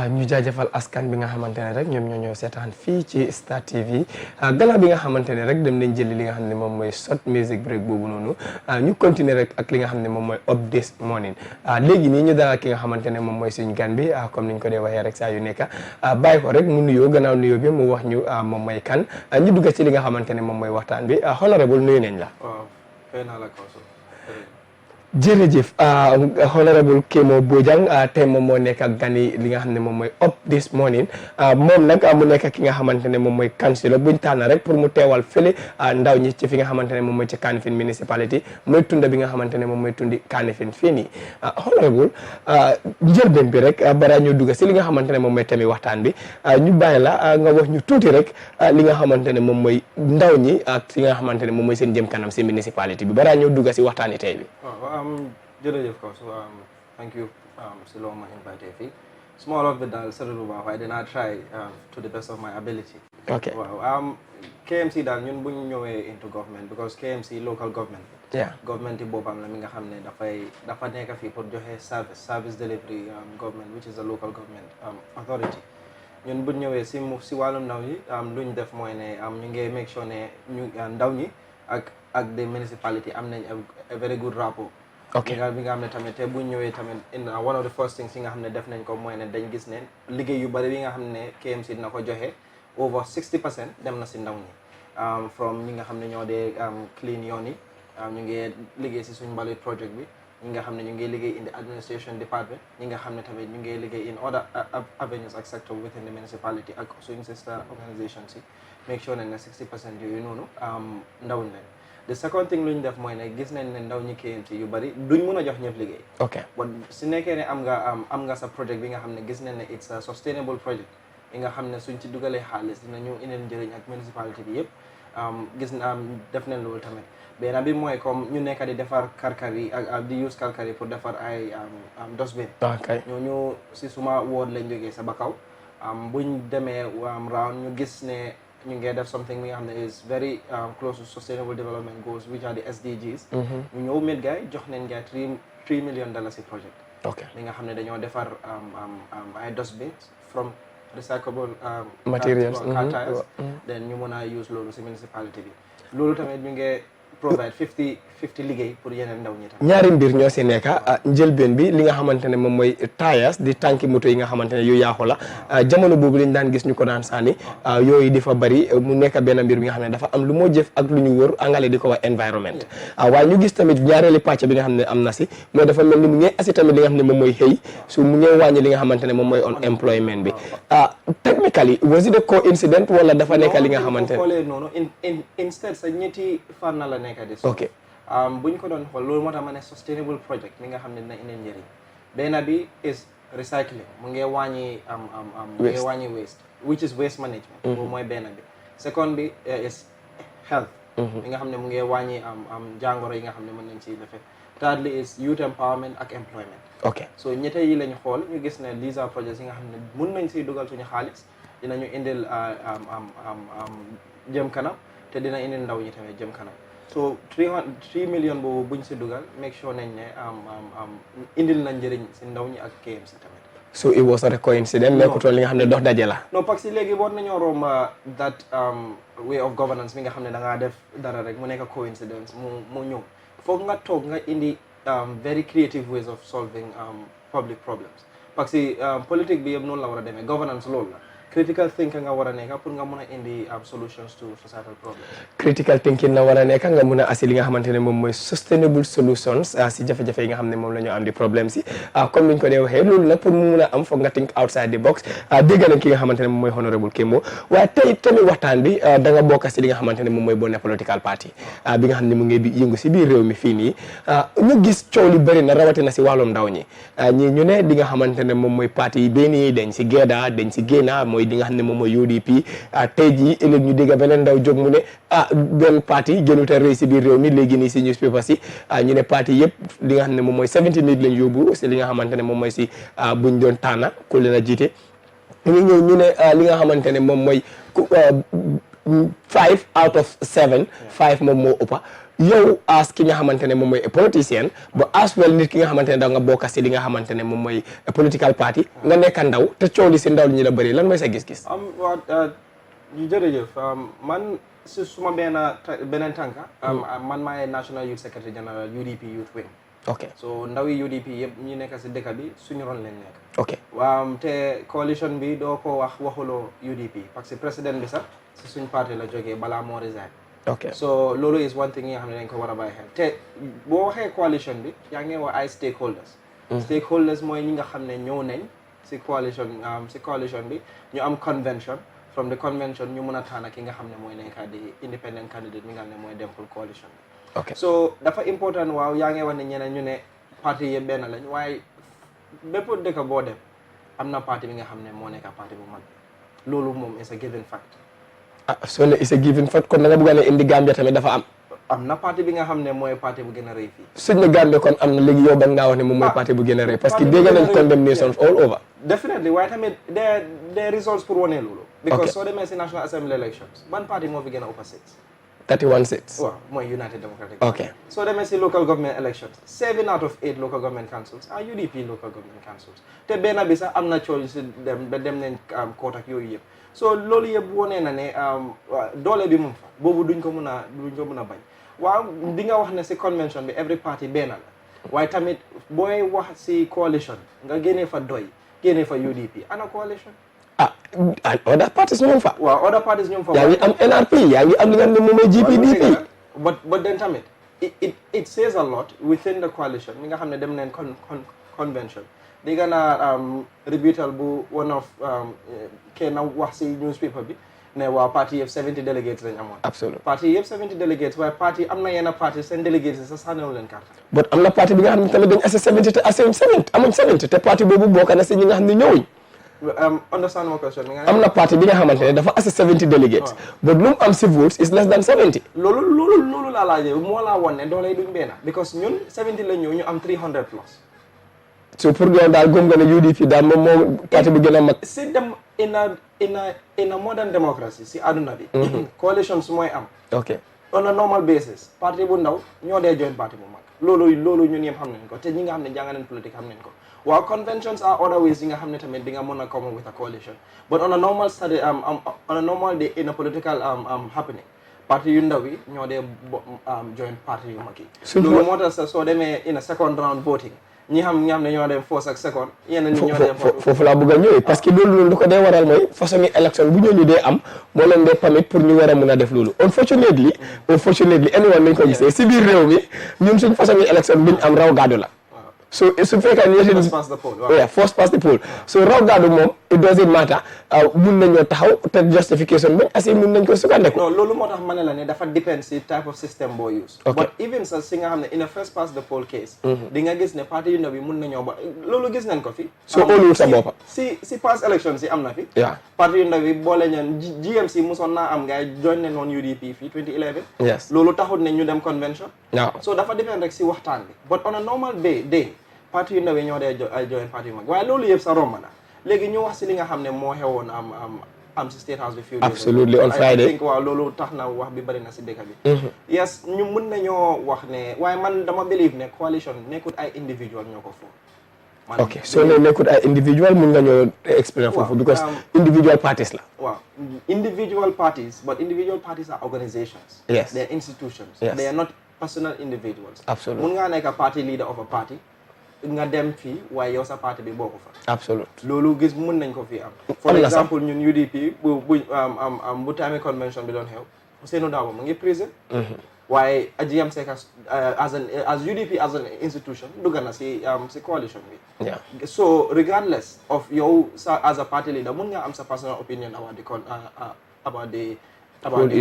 ñu jaajëfal askan bi nga xamante ne rek ñoom ñoo ñëw seetaan fii ci Star TV gannaaw bi nga xamante ne rek dem nañ jëli li nga xam ne moom mooy short music break boobu noonu ñu continuer rek ak li nga xam ne moom mooy up this morning léegi nii ñu dalal ki nga xamante ne moom mooy suñu gan bi comme niñ ko dee waxee rek saa yu nekk bàyyi ko rek mu nuyoo gannaaw nuyoo bi mu wax ñu moom mooy kan ñu dugg ci li nga xamante ne moom mooy waxtaan bi honorable nuyu nañ la. waaw fay naa la kaw jërëjëf honorable Kemo Bojang tey moom moo nekk ak gani li nga xam ne moom mooy up this morning moom nag mu nekk ki nga xamante ne moom mooy councilor buñ tànn rek pour mu teewal fële ndaw ñi ci fi nga xamante ne moom mooy ci Kanifing municipality mooy tunda bi nga xamante ne moom mooy tundi Kanifing fii nii honorable njëlbeen bi rek bara ñu dugg si li nga xamante ne moom mooy tamit waxtaan bi ñu bàyyi la nga wax ñu tuuti rek li nga xamante ne moom mooy ndaw ñi ak fi nga xamante ne moom mooy seen jëm kanam si municipality bi bara ñu dugg si waxtaani tey bi. jërëjëf kaw so thank you si loo ma invité fii small of it daal soriwul baax waaye dinaa try to the best of my ability. ok waaw KMC daal ñun bu ñu ñëwee into government because KMC local government. government yi boppam la mi nga xam ne dafa nekk fii pour joxe service delivery government which is a local government authority. ñun bu ñu ñëwee si wàllum ndaw yi lu ñu def mooy ne ñu ngi make sure ne ñu ndaw ñi ak the municipality am nañ a very good rapport. ok bi nga xam ne tamit te bu ñu ñëwee tamit in one of the first things yi nga xam ne def nañ ko mooy ne dañ gis ne liggéey yu bari yi nga xam ne KMC dina ko joxe over 60% dem na si ndaw ñi from ñi nga xam ne ñoo dee clean yoon yi ñu ngi liggéey si suñ mbalit project bi ñi nga xam ne ñu ngi liggéey in the administration department ñi nga xam ne tamit ñu ngi liggéey in other avenues ak sector within the municipality ak suñ sister organisations yi make sure ne 60% yooyu noonu ndaw leen. the second thing lu ñu def mooy ne gis nañ ne ndaw ñi KMC yu bari duñ mun a jox ñëpp liggéey. ok si nekkee ne am nga sa project bi nga xam ne gis nañ ne it's a sustainable project yi nga xam ne suñ ci dugalee xaalis dinañu indil njëriñ ak municipality bi yëpp gis na def nañ loolu tamit benn bi mooy comme ñu nekk di defar karkar yi ak di use karkar yi pour defar ay dustbin. ñooñu si suma wood lañ jógee sa Bakaw buñ demee round ñu gis ne ñu ngi def something mi nga xam ne is very close to sustainable development goals which are the SDGs. ñu ñëw mit gaay jox nañ gaay $3 million si project. ok li nga xam ne dañoo defar ay dustbins from recyclable materials car tires then ñu mën a use loolu si municipality bi loolu tamit ñu ngi provide 50 liggéey pour yeneen ndaw ñi tam. ñaari mbir ñoo si nekk njëlbeen bi li nga xamante ne moom mooy tires di tànki moto yi nga xamante ne yu yaaxu la jamono boobu lañ daan gis ñu ko daan sànni yooyu di fa bari mu nekk benn mbir bi nga xam ne dafa am lu moo jëf ak lu ñu wër angale di ko wax environment waaye ñu gis tamit ñaareeli pàcc bi nga xam ne am na si mooy dafa mel ni mu ngi asi tamit li nga xam ne moom mooy xëy su mu ngi wàññi li nga xamante ne moom mooy unemployment bi technically was it a coincidence wala dafa nekk li nga xamante ne xoolee noonu instead sa ñetti fànn la nekk di ok bu ñu ko doon xool loolu moo tax ma ne sustainable project mi nga xam ne dina indi njëriñ benn bi is recycling mu ngi wàññi mu ngi wàññi waste which is waste management boobu mooy benn bi second bi is health mi nga xam ne mu ngi wàññi jàngoro yi nga xam ne mën nañ ci defee thirdly is youth empowerment ak employment ok so ñette yi lañ xool ñu gis ne these are projects yi nga xam ne mun nañ siy dugal suñu xaalis dinañu indil jëm kanam te dina indil ndaw ñi tamit jëm kanam so 3 million boobu buñ si dugal make sure nañ ne indil na njëriñ si ndaw ñi ak KMC tamit. so it was not a coincidence nekkutoon li nga xam ne dox daje la. non parce que léegi war nañoo romba that way of governance mi nga xam ne da ngaa def dara rek mu nekk coincidence mu ñëw foog nga toog nga indi very creative ways of solving public problems parce que politique bi yëpp noonu la war a demee governance loolu la. critical thinking nga war a nekk pour nga mën a indi solutions to societal problems. critical thinking na war a nekk nga mën a asi li nga xamante ne moom mooy sustainable solutions si jafe-jafe yi nga xam ne moom la ñu am di problème si comme niñ ko dee waxee loolu nag pour mu mun a am foog nga think outside the box dégg nañ ki nga xamante ne moom mooy honorable Kemo waaye tey tamit waxtaan bi da nga bokk si li nga xamante ne moom mooy bonne political party bi nga xam ne mu ngi yëngu si biir réew mi fii nii ñu gis coow li bëri na rawatina si wàllum ndaw ñi ñu ne li nga xamante ne moom mooy parti yi benn yi dañ si géeda dañ si génna mooy di nga xam ne moom mooy UDP tey jii ëllëg ñu dégg beneen ndaw jóg mu ne benn parti gënut a rëy si biir réew mi léegi nii si newspaper si ñu ne parti yëpp li nga xam ne moom mooy 70 nit lañ yóbbu si li nga xamante ne moom mooy si buñ doon tànna ku leen a jiite ñu ñëw ñu ne li nga xamante ne moom mooy 5 out of 7 5 moom moo ëppa yow as ki nga xamante ne moom mooy politicien ba as well nit ki nga xamante ne da nga bokk si li nga xamante ne moom mooy political party nga nekk ndaw te coow li si ndaw ñi la bëri lan mooy sa gis-gis. waaw jërëjëf man si suma beneen tànka man maay National Youth Secretary General UDP Youth Wing. ok so ndawi UDP yëpp ñu nekk si dëkk bi suñu ron leen nekk. ok waaw te coalition bi doo ko waxuloo UDP parce que président bi sax si suñ parti la jógee balaa moo resign. ok so loolu is one thing yi nga xam ne dañ ko war a bàyyi xel te boo waxee coalition bi yaa ngi wax ay stakeholders. stakeholders mooy ñi nga xam ne ñëw nañ si coalition bi ñu am convention from the convention ñu mën a tànn ki nga xam ne mooy nekk di independent candidate mi nga xam ne mooy dem pour coalition bi. ok so dafa important waaw yaa ngi wax ne ñeneen ñu ne parti yëpp benn lañ waaye bépp dëkk boo dem am na parti bi nga xam ne moo nekk parti bu mag loolu moom is a given fact. soo ne is a given fact kon da nga bëgg a ne indi Gambia tamit dafa am na parti bi nga xam ne mooy parti bu gën a rëy fii. suñ ne Gambia kon am na léegi yow ban ngaa wax ne moom mooy parti bu gën a rëy parce que dégg nañ condemnations all over. definitely waaye tamit des results pour wane loolu. because soo demee si National Assembly elections ban parti moo fi gën a ëpp seats. 31 seats. waaw mooy United Democratic. ok soo demee si local government elections 7 out of 8 local government councils are UDP local government councils te benn bi sax am na coono si dem nañ koot ak yooyu yëpp. so loolu yëpp wone na ne doole bi moom fa boobu duñ ko mën a bañ waaw di nga wax ne si convention bi every party benn la waaye tamit booy wax si coalition nga génnee fa doy génnee fa UDP ana coalition. other parties ñoom fa. waaw other parties ñoom fa. yaa ngi am NRP yaa ngi am li nga xam ne moom mooy GPDP. but then tamit it says a lot within the coalition mi nga xam ne dem nañ convention. di nga naa rebuttal bu one of kenn wax si newspaper bi ne waa parti yëpp 70 delegates lañ amoon. absolument parti yëpp 70 delegates waaye parti am na yenn parti seen delegates yi sa sànniwu leen carte. but am na parti bi nga xam ne tamit dañ ase 70 te asewuñ 70 amuñ 70 te parti boobu bokk na si ñi nga xam ne ñëwuñ. understand my question. am na parti bi nga xamante ne dafa ase 70 delegates. but lu mu am si votes is less than 70. loolu laa laajee moo laa won ne doole yi duñ benn because ñun 70 la ñëw ñu am 300 plus. so pour yow daal gëm nga ne UDP daal moom moo parti bu gën a mag. si dem in a modern democracy si àdduna bi. coalitions mooy am. ok on a normal basis parti bu ndaw ñoo dee join parti bu mag. loolu ñun yëpp xam nañ ko te ñi nga xam ne jàng nañ politique xam nañ ko waaw conventions are other ways yi nga xam ne tamit di nga mën a come with a coalition but on a normal study on a normal day in a political happening parti yu ndaw yi ñoo dee join parti yu mag yi. loolu moo tax soo demee in a second round voting. ñi xam ne ñoo dem first ak second yenn ñi ñoo dem foofu laa bëgg a ñëwee parce que loolu lu ko dee waral mooy façon ngi élection bu ñooñu dee am moo leen dee permettre pour ñu war a mun a def loolu unfortunately anyone nañ ko gisee si biir réew mi ñun suñ façon ngi élection buñ am raw gàddu la so su fekkee ne first past the poll first past the poll so raw gàddu moom it doesn't matter mun nañoo taxaw te justification bañ asi mun nañ ko sukkandiku. non loolu moo tax ma ne la ne dafa depend si type of system boo use but even sa si nga xam ne in a first past the poll case di nga gis ne parti yu ndaw bi mun nañoo ba loolu gis nañ ko fi so óoluwul sa boppa si past election si am na fi waaw parti yu ndaw bi boole ñoon GMC mosoon naa am ngay join ne noon UDP fii 2011 yes loolu taxut ne ñu dem convention waaw so dafa depend rek si waxtaan bi but on a normal day parti yu ndaw yi ñoo dee join parti yu mag waaye loolu yëpp sa romb na léegi ñu wax si li nga xam ne moo xewoon am si State House bi few days absolutely on Friday I think waaw loolu tax na wax bi bari na si dëkk bi yes ñu mun nañoo wax ne waaye man dama believe ne coalition nekkut ay individual ñoo ko foofu ok soo ne nekkut ay individual mun nga ñoo explain foofu because individual parties la waaw individual parties but individual parties are organizations yes they are institutions yes they are not personal individuals absolutely mun ngaa nekk party leader of a party nga dem fii waaye yow sa parti bi bokku fa absolute loolu gis mun nañ ko fii am for example ñun UDP bu time convention bi doon xew Ousseynou Dabo mu ngi prison waaye GM Seck as UDP as an institution dugg na si coalition bi so regardless of yow as a party leader mun nga am sa personal opinion about the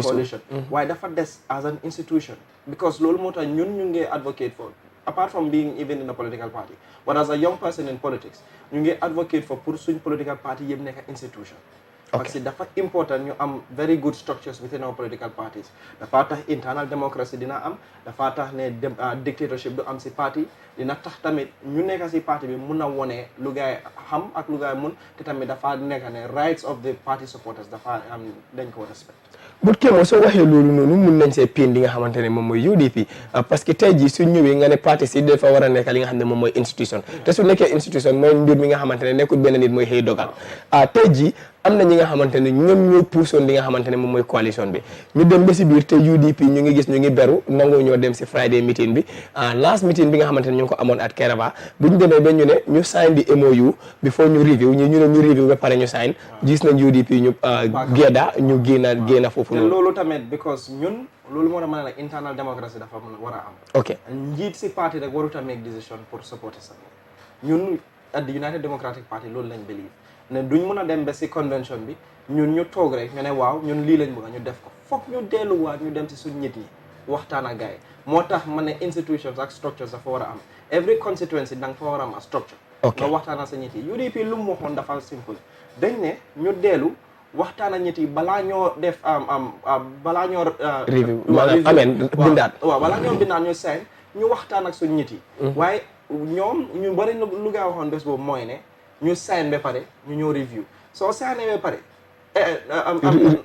coalition waaye dafa des as an institution because loolu moo tax ñun ñu ngi advocate for apart from being even in a political party but as a young person in politics ñu ngi advocate for pour suñ political party yëpp nekk institution parce que dafa important ñu am very good structures within our political parties dafa tax internal democracy dina am dafa tax ne dictatorship du am si parti dina tax tamit ñu nekk si parti bi mun a wone lu gaay xam ak lu gaay mun te tamit dafa nekk ne rights of the party supporters dafa am dañ ko respect but Kemo soo waxee loolu noonu mun nañ see pin li nga xamante ne moom mooy UDP parce que tey jii su ñëwee nga ne parti si dafa war a nekk li nga xam ne moom mooy institution te su nekkee institution mooy mbir mi nga xamante ne nekkul benn nit mooy xëy dogal tey jii am na ñi nga xamante ne ñoom ñoo puusoon li nga xamante ne moom mooy coalition bi ñu dem ba si biir te UDP ñu ngi gis ñu ngi beru nangoo ñoo dem si Friday meeting bi last meeting bi nga xamante ne ñu ngi ko amoon at Cllr bu ñu demee ba ñu ne ñu sign di MOU before ñu review ñu ne ñu review ba pare ñu sign gis nañ UDP ñu géeda ñu génn foofu noonu loolu tamit because ñun loolu moo tax ma ne la internal democracy dafa war a am ok njiit si parti rek warut a make decision pour supporter sa ñun at the United Democratic Party loolu lañ believe ne duñ mën a dem ba si convention bi ñun ñu toog rek ñu ne waaw ñun lii lañ bëgg ñu def ko foog ñu delluwaat ñu dem si suñ nit ñi waxtaan ak gars yi moo tax ma ne institutions ak structures dafa war a am every constituency da nga fa war a am a structure nga waxtaan ak sa nit yi UDP lu mu waxoon dafa simple dañ ne ñu dellu waxtaan ak nit yi balaa ñoo def balaa ñoo review ameen bindaat waaw balaa ñoo bindaat ñu sign ñu waxtaan ak suñ nit yi waaye ñoom ñu bari lu gaa waxoon bés boobu mooy ne ñu sign ba pare ñu ñëw review soo signé ba pare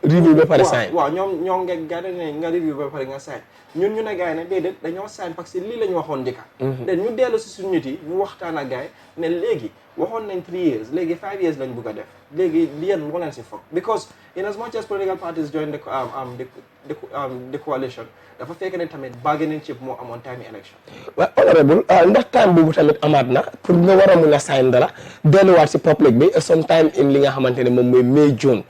review ba pare sign waaw ñoom nga gars ne nga review ba pare nga sign ñun ñu ne gars yi ne déedéet dañoo sign parce que lii la ñu waxoon njëkka ñu dellu si suñu nit yi ñu waxtaan ak gars yi ne léegi waxoon nañ 3 years léegi 5 years lañ bëgg a def léegi yéen lu leen si foog because in as much as political parties join the coalition dafa fekk ne tamit bargaining chip moo amoon time election waaw honorable ndax time boobu tamit amaat na pour nga war a mun a sign dara delluwaat si public bi sometime in li nga xamante ne moom mooy May June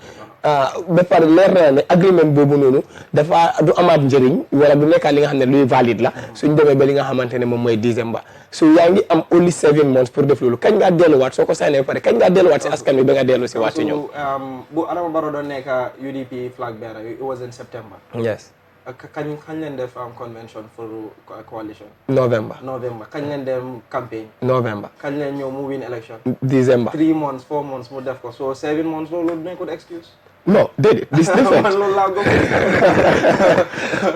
ba pare leer na ne agreement boobu noonu dafa du amaat njëriñ wala du nekkaat li nga xam ne luy valide la suñ demee ba li nga xamante ne moom mooy décembre so yaa ngi am only 7 months pour def loolu kañ ngaa delluwaat soo ko signé ba pare kañ ngaa delluwaat si askan wi ba nga dellu si waat si ñoom bu Adama Barrow doon nekk UDP flag bearer it was in September yes kañ leen def convention for coalition November kañ leen dem campaign November kañ leen ñëw mu win election December 3 months 4 months mu def ko so 7 months loolu nekkul excuse non déedéet this different man loolu laa gëm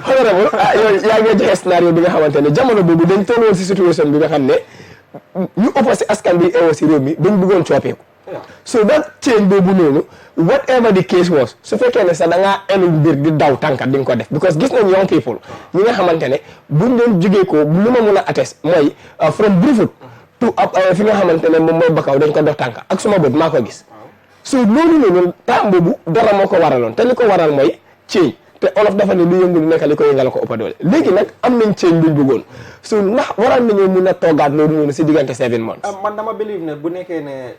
honorable yow yaa ngi joxe scénario bi nga xamante ne jamono boobu dañ tolloon si situation bi nga xam ne ñu ëpp si askan bi ewo si réew mi dañ bëggoon coppeeku so that change boobu noonu whatever the case was su fekkee ne sax da ngaa enu mbir di daw tànkat di nga ko def because gis nañ young people ñi nga xamante ne buñ doon jógee ko lu ma mun a attest mooy from Brufut to fi nga xamante ne moom mooy Bakaw dañ ko dox tànka ak suma bët maa ko gis so loolu noonu temps boobu dara moo ko waraloon te li ko waral mooy change te olof dafa ne lu yëngu lu nekk li ko yëngal ko ëpp doole léegi nag am nañ change buñ bëggoon so ndax waral nañoo mun a toogaat loolu noonu si diggante 7 months man dama believe ne bu nekkee ne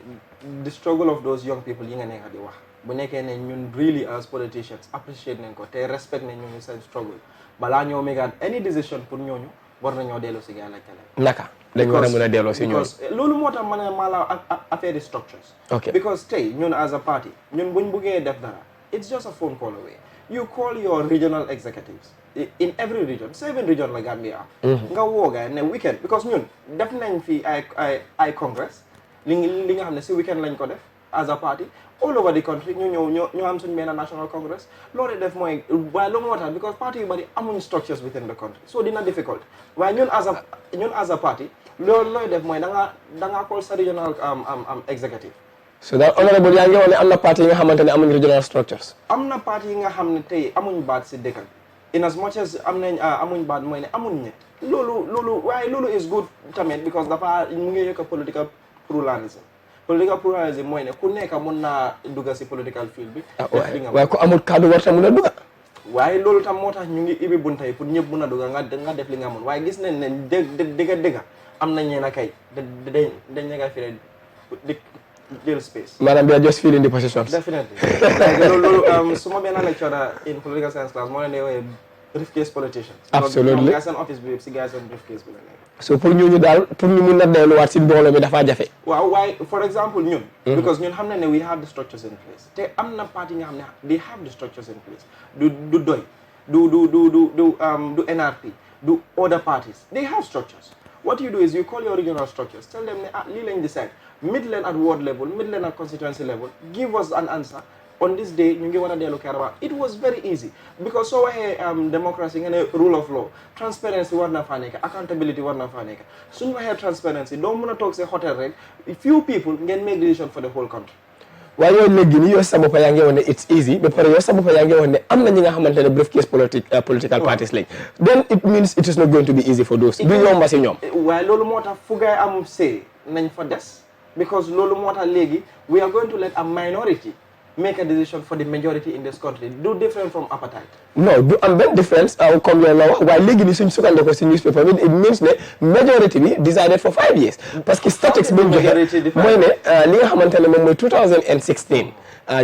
the struggle of those young people yi nga nekk di wax bu nekkee ne ñun really as politicians appreciate nañ ko te respect nañ ñooñu seen struggle balaa ñoo mégaat any decision pour ñooñu war nañoo delloo si gars yi laajte naka dañ war a mën a delloo si ñooñu loolu moo tax ma ne maa la affaire structures because tey ñun as a party ñun buñ buggee def dara it's just a phone call away you call your regional executives in every region 7 region la Gambia nga woo gars ne weekend because ñun def nañ fi ay congress li nga xam ne si weekend lañ ko def as a party all over the country ñu ñëw am suñu benn national congress loolu def mooy waaye lu moo tax because party yu bari amuñ structures within the country so dina difficult waaye ñun as a party loolu looy def mooy da ngaa call sa regional executive so that honorable yaa ngi wax ne am na parti yi nga xamante ne amuñ regional structures am na parti yi nga xam ne tey amuñ baat si dëkk bi in as much as amuñ baat mooy ne amuñ ñett loolu waaye loolu is good tamit because dafa mu ngi yokk political pluralism mooy ne ku nekk mun naa dugga si political field bi waaye ku amul kaddu warta mun a dugga waaye loolu tam moo tax ñu ngi ibi bunta yi pour ñëpp mun a dugga nga def li nga mun waaye gis nañ ne dëgga am nañ ñeen a kay dañ nekka fi di jël space maanaam they are just filling the positions definitely loolu suma benn lecturer in political science class moo leen di woowee briefcase politicians absolutely gars seen office bi yëpp si gars seen briefcase bi la nekk so pour ñu daal pour ñu mun a delluwaat si mbooloo mi dafa jafe waaw waaye for example ñun because ñun xam ne we have the structures in place te am na parti nga xam ne they have the structures in place du doy du NRP du other parties they have structures what you do is you call your regional structures tell them ne lii lañ decide midland at ward level midland at constituency level give us an answer on this day ñu ngi war a dellu Kairaba it was very easy because soo waxee democracy nga ne rule of law transparency war na faa nekk accountability war na faa nekk suñu waxee transparency doo mën a toog si hotel rek few people ngeen make decision for the whole country waaye yow léegi nii yow sa bopp yaa ngi woon ne it's easy ba pare yow sa bopp yaa ngi woon ne am na ñi nga xamante ne briefcase political parties lañ then it means it is not going to be easy for those du yomba si ñoom waaye loolu moo tax fu gaay am say nañ fa des because loolu moo tax léegi we are going to let a minority make a decision for the majority in this country do different from apartheid. No, do am benn difference comme yow la wax waaye léegi ni suñ sukkandikoo si newspaper bi it means ne majority bi decided for 5 years parce que statistics bi ñu joxe mooy ne li nga xamante ne moom mooy 2016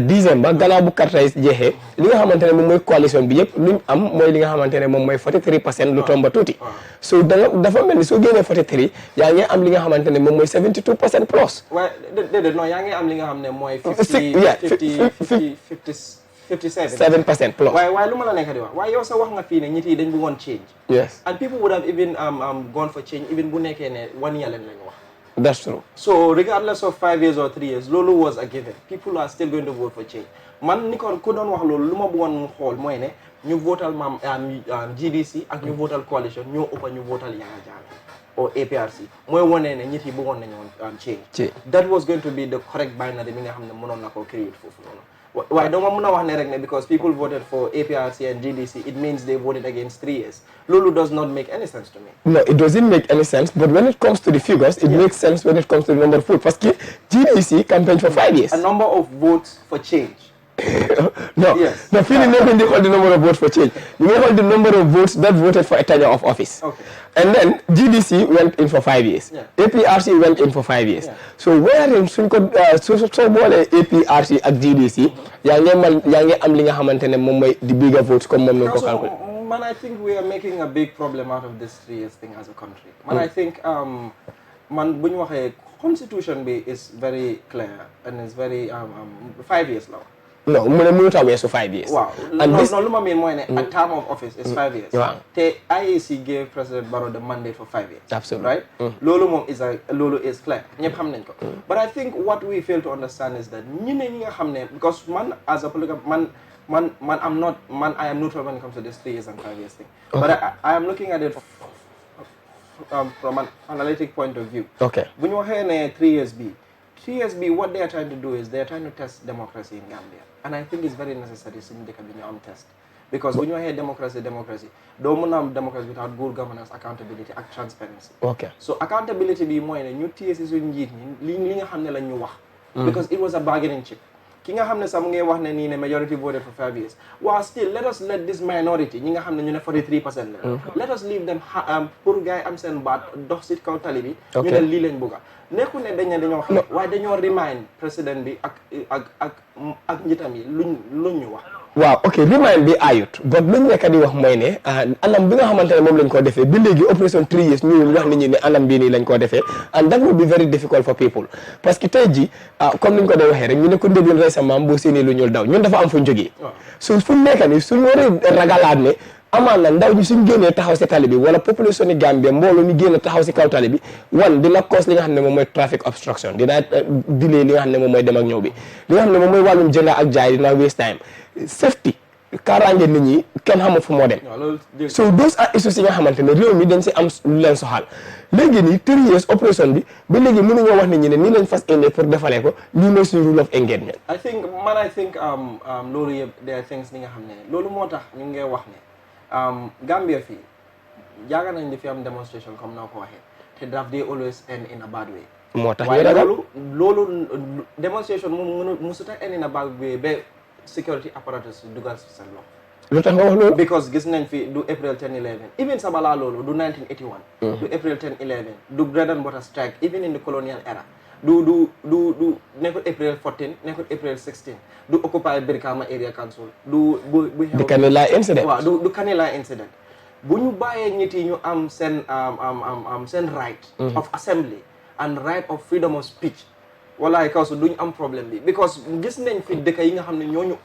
December gannaaw bu carte yi jeexee li nga xamante ne moom mooy coalition bi yëpp luñ am mooy li nga xamante ne moom mooy 43% lu tomba tuuti so dafa mel ni soo génnee 43 yaa ngi am li nga xamante ne moom mooy 72% plus waaye déedéet non yaa ngi am li nga xam ne mooy 57% plus waaye lu ma la nekk di wax waaye yow sa wax nga fii ne ñit yi dañ bëggoon change yes and people would have even gone for change even bu nekkee ne 1 year lañ wax. That's true. So regardless of 5 years or 3 years, Lolo was a given. People are still going to vote for change. Man, Nikon couldn't wax lolo. Luma buwan hall moy ne. Ñu votal GDC ak ñu votal coalition. Ñu open ñu votal Yaya Jammeh or APRC. Moy woné ne ñit yi bëggon nañu change. That was going to be the correct binary mi nga xamne mënon nako create fofu noonu. Why don't I wax ne rek ne because people voted for APRC and GDC, it means they voted against 3 years. Lulu does not make any sense to me. No, it doesn't make any sense. But when it comes to the figures, it makes sense when it comes to the number of votes. Because GDC campaigned for 5 years. A number of votes for change. No, yes. The feeling never hold the number of votes for change. You hold the number of votes that voted for a tenure of office. Okay. And then GDC went in for 5 years. Yeah. APRC went in for 5 years. Yeah. So wherein so APRC and GDC, yange am li nga xamantene mom moy the bigger votes comme mom non ko calculate. Man, I think we are making a big problem out of this 3 years thing as a country. Man, I think man buñ waxe constitution bi is very clear and is very 5 years now. No, mënu ta wessu 5 years. Wow. And no, luma mean moy ne a term of office is 5 years. Wow. The IEC gave President Barrow the mandate for 5 years. Absolutely. Right? Lolu mom is clear. Ñepp xam nañ ko. But I think what we fail to understand is that ñi nga xamne because man as a political I am neutral when it comes to this 3 years and 5 years thing. Okay. But I am looking at it from an analytic point of view. Okay. When you hear 3 years B, what they are trying to do is they are trying to test democracy in Gambia. And I think it's very necessary to test. Because when you hear democracy, don't have democracy without good governance, accountability, and transparency. Okay. So accountability be more in a new TSS because it was a bargaining chip. Kinga hamne some ngay majority voted for 5 years. Well, still let us let this minority, ñi nga xamne ñu ne 43%. Let us leave them pour gaay am sen baat dox ci kaw tali bi ñu ne li lañ bëgga. Nekku ne dañoo xam waaye dañoo remind président bi ak njitam yi luñ ñu wax. Waaw, okay, remind bi ayut but luñ nekk di wax mooy ne anam bi nga xamante ne moom lañ ko defee bi léegi opération 3 years ñu wax nit ñi ne anam bii nii lañ ko defee and that will be very difficult for people parce que tey ji comme niñ ko dee waxee rek ñu ne ko ndébin récemment boo séenee lu ñuul daw ñun dafa am fuñ jógee so fuñ nekk ni suñ waree ragalaat ne amaan na ndaw ñi suñ génnee taxaw si tali bi wala population ni Gambia mbooloo mi génn taxaw si kaw tali bi dina cause li nga xam ne moom mooy traffic obstruction dina delay li nga xam ne moom mooy dem ak ñëw bi li nga xam ne moom mooy wàllum jënd ak jaay dina waste time safety kaaraange nit ñi kenn xamul fu moo dem so those are issues yi nga xamante ne réew mi dañ si am lu leen soxal léegi nii 3 years opération bi ba léegi mënuñoo wax nit ñi ne nii lañ fas indi pour defalee ko lii mooy suñu rule of engagement. I think loolu yëpp there are things li nga xam ne loolu moo tax ñu ngi wax ne Gambia fii jaaga nañ di fi am demonstration comme noo ko waxee te daf they always end in a bad way. moo tax ñu ragal loolu demonstration moom musuta end in a bad way ba security apparatus dugal si seen loxo. lu tax nga wax loolu. because gis nañ fi du April 10-11 even sabalaa loolu du 1981. du April 10-11 du bread and butter strike even in the colonial era. du nekkul April 14 nekkul April 16 du occupy Brikama area council du di Kanilai incident. waaw du Kanilai incident. bu ñu bàyyee nit yi ñu am seen right of assembly and right of freedom of speech walaay kaw su duñu am problème bi because gis nañ fi dëkk yi nga xam ne ñooñu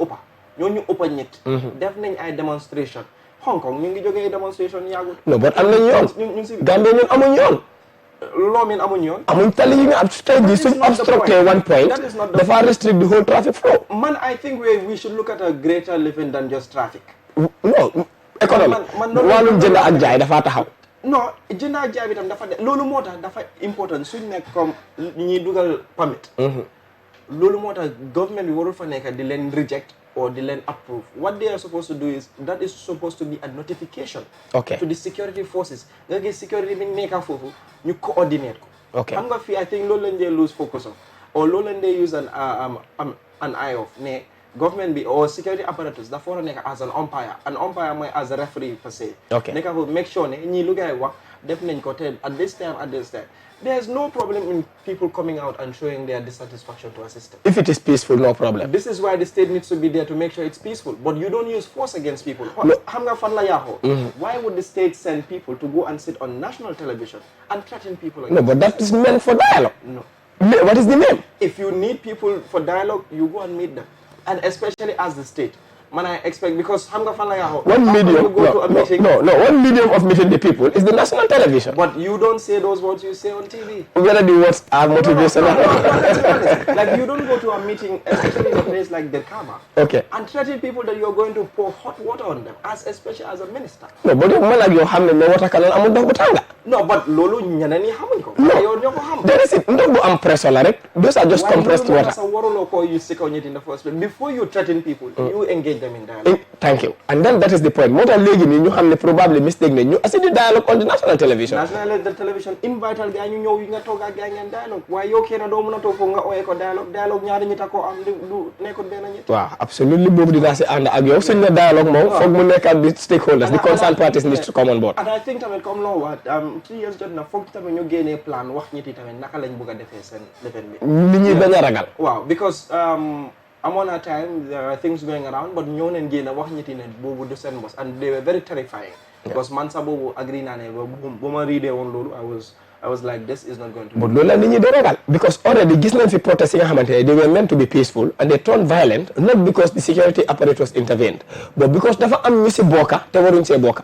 ëppa ñit def nañ ay demonstration Hong Kong ñu ngi jógee demonstration yàggul non but am nañ yoon ñu si Gambie ñun amuñ yoon loo miin amuñ yoon amuñ tali yi nga am tey jii suñ obstructé one point dafa restrict the whole traffic flow. Man, I think we should look at a greater living than just traffic. No économie wàllum jënd ak jaay dafa taxaw. non jënd ak jaay bi tam dafa loolu moo tax dafa important suñ nekk comme ñuy dugal permit loolu moo tax government bi warul fa nekk di leen reject or di leen approve. What they are supposed to do is that is supposed to be a notification to the security forces. Nga gis security bi nekk foofu ñu coordinate ko. Xam nga fii I think loolu lañ dee lose focus of or loolu lañ dee use an eye of ne government bi or security apparatus dafa war a nekk as an umpire mooy as a referee per se. nekk foofu make sure ne ñii lu ngay wax def nañ ko te at this time there's no problem in people coming out and showing their dissatisfaction to a system. If it is peaceful, no problem. This is why the state needs to be there to make sure it's peaceful. But you don't use force against people. Why would the state send people to go and sit on national television and threaten people? No, but that is meant for dialogue. No. What is the name? If you need people for dialogue, you go and meet them. And especially as the state. Man, I expect, because one medium, one medium of meeting the people is the national television. But you don't say those words you say on TV. Whether the words are motivational. Like you don't go to a meeting, especially in a place like Dekama, and threaten people that you're going to pour hot water on them, especially as a minister. No, but you like your hand no water can no, but lolo nyanani hamunko. No, there is no pressure like those are just compressed water. In the first place. Before you threaten people, you engage them in dialogue. Thank you. And then that is the point. More than you have probably mistake you see the dialogue on the national television. National television invite guy you know you nga toga guy and dialogue. Why you kena do muna to nga o ko dialogue ñaari ñi tako am du nekkul ben ñet. Wow, absolutely bobu dina ci and ak yow suñu dialogue mom fogg mu nekk ak the stakeholders, the concerned parties need to come on board. And I think tamit comme lo wat 3 years Jotna fogg tamit ñu gëné plan wax ñiti tamit naka lañ bëgga défé sen level bi. Ni ñi baña ragal. Wow, because among a time there are things going around, but ñoo leen génn wax ñetti ne boobu du seen boss, and they were very terrifying. Because man sa boobu agree naa ne bu ma readee woon loolu I was like, this is not going to be. But loolu la nit ñi di ragal because already gis nañ fi protest yi nga xamante ne they were meant to be peaceful and they turned violent, not because the security apparatus intervened, but because dafa am ñu si bokka te waruñ see bokka.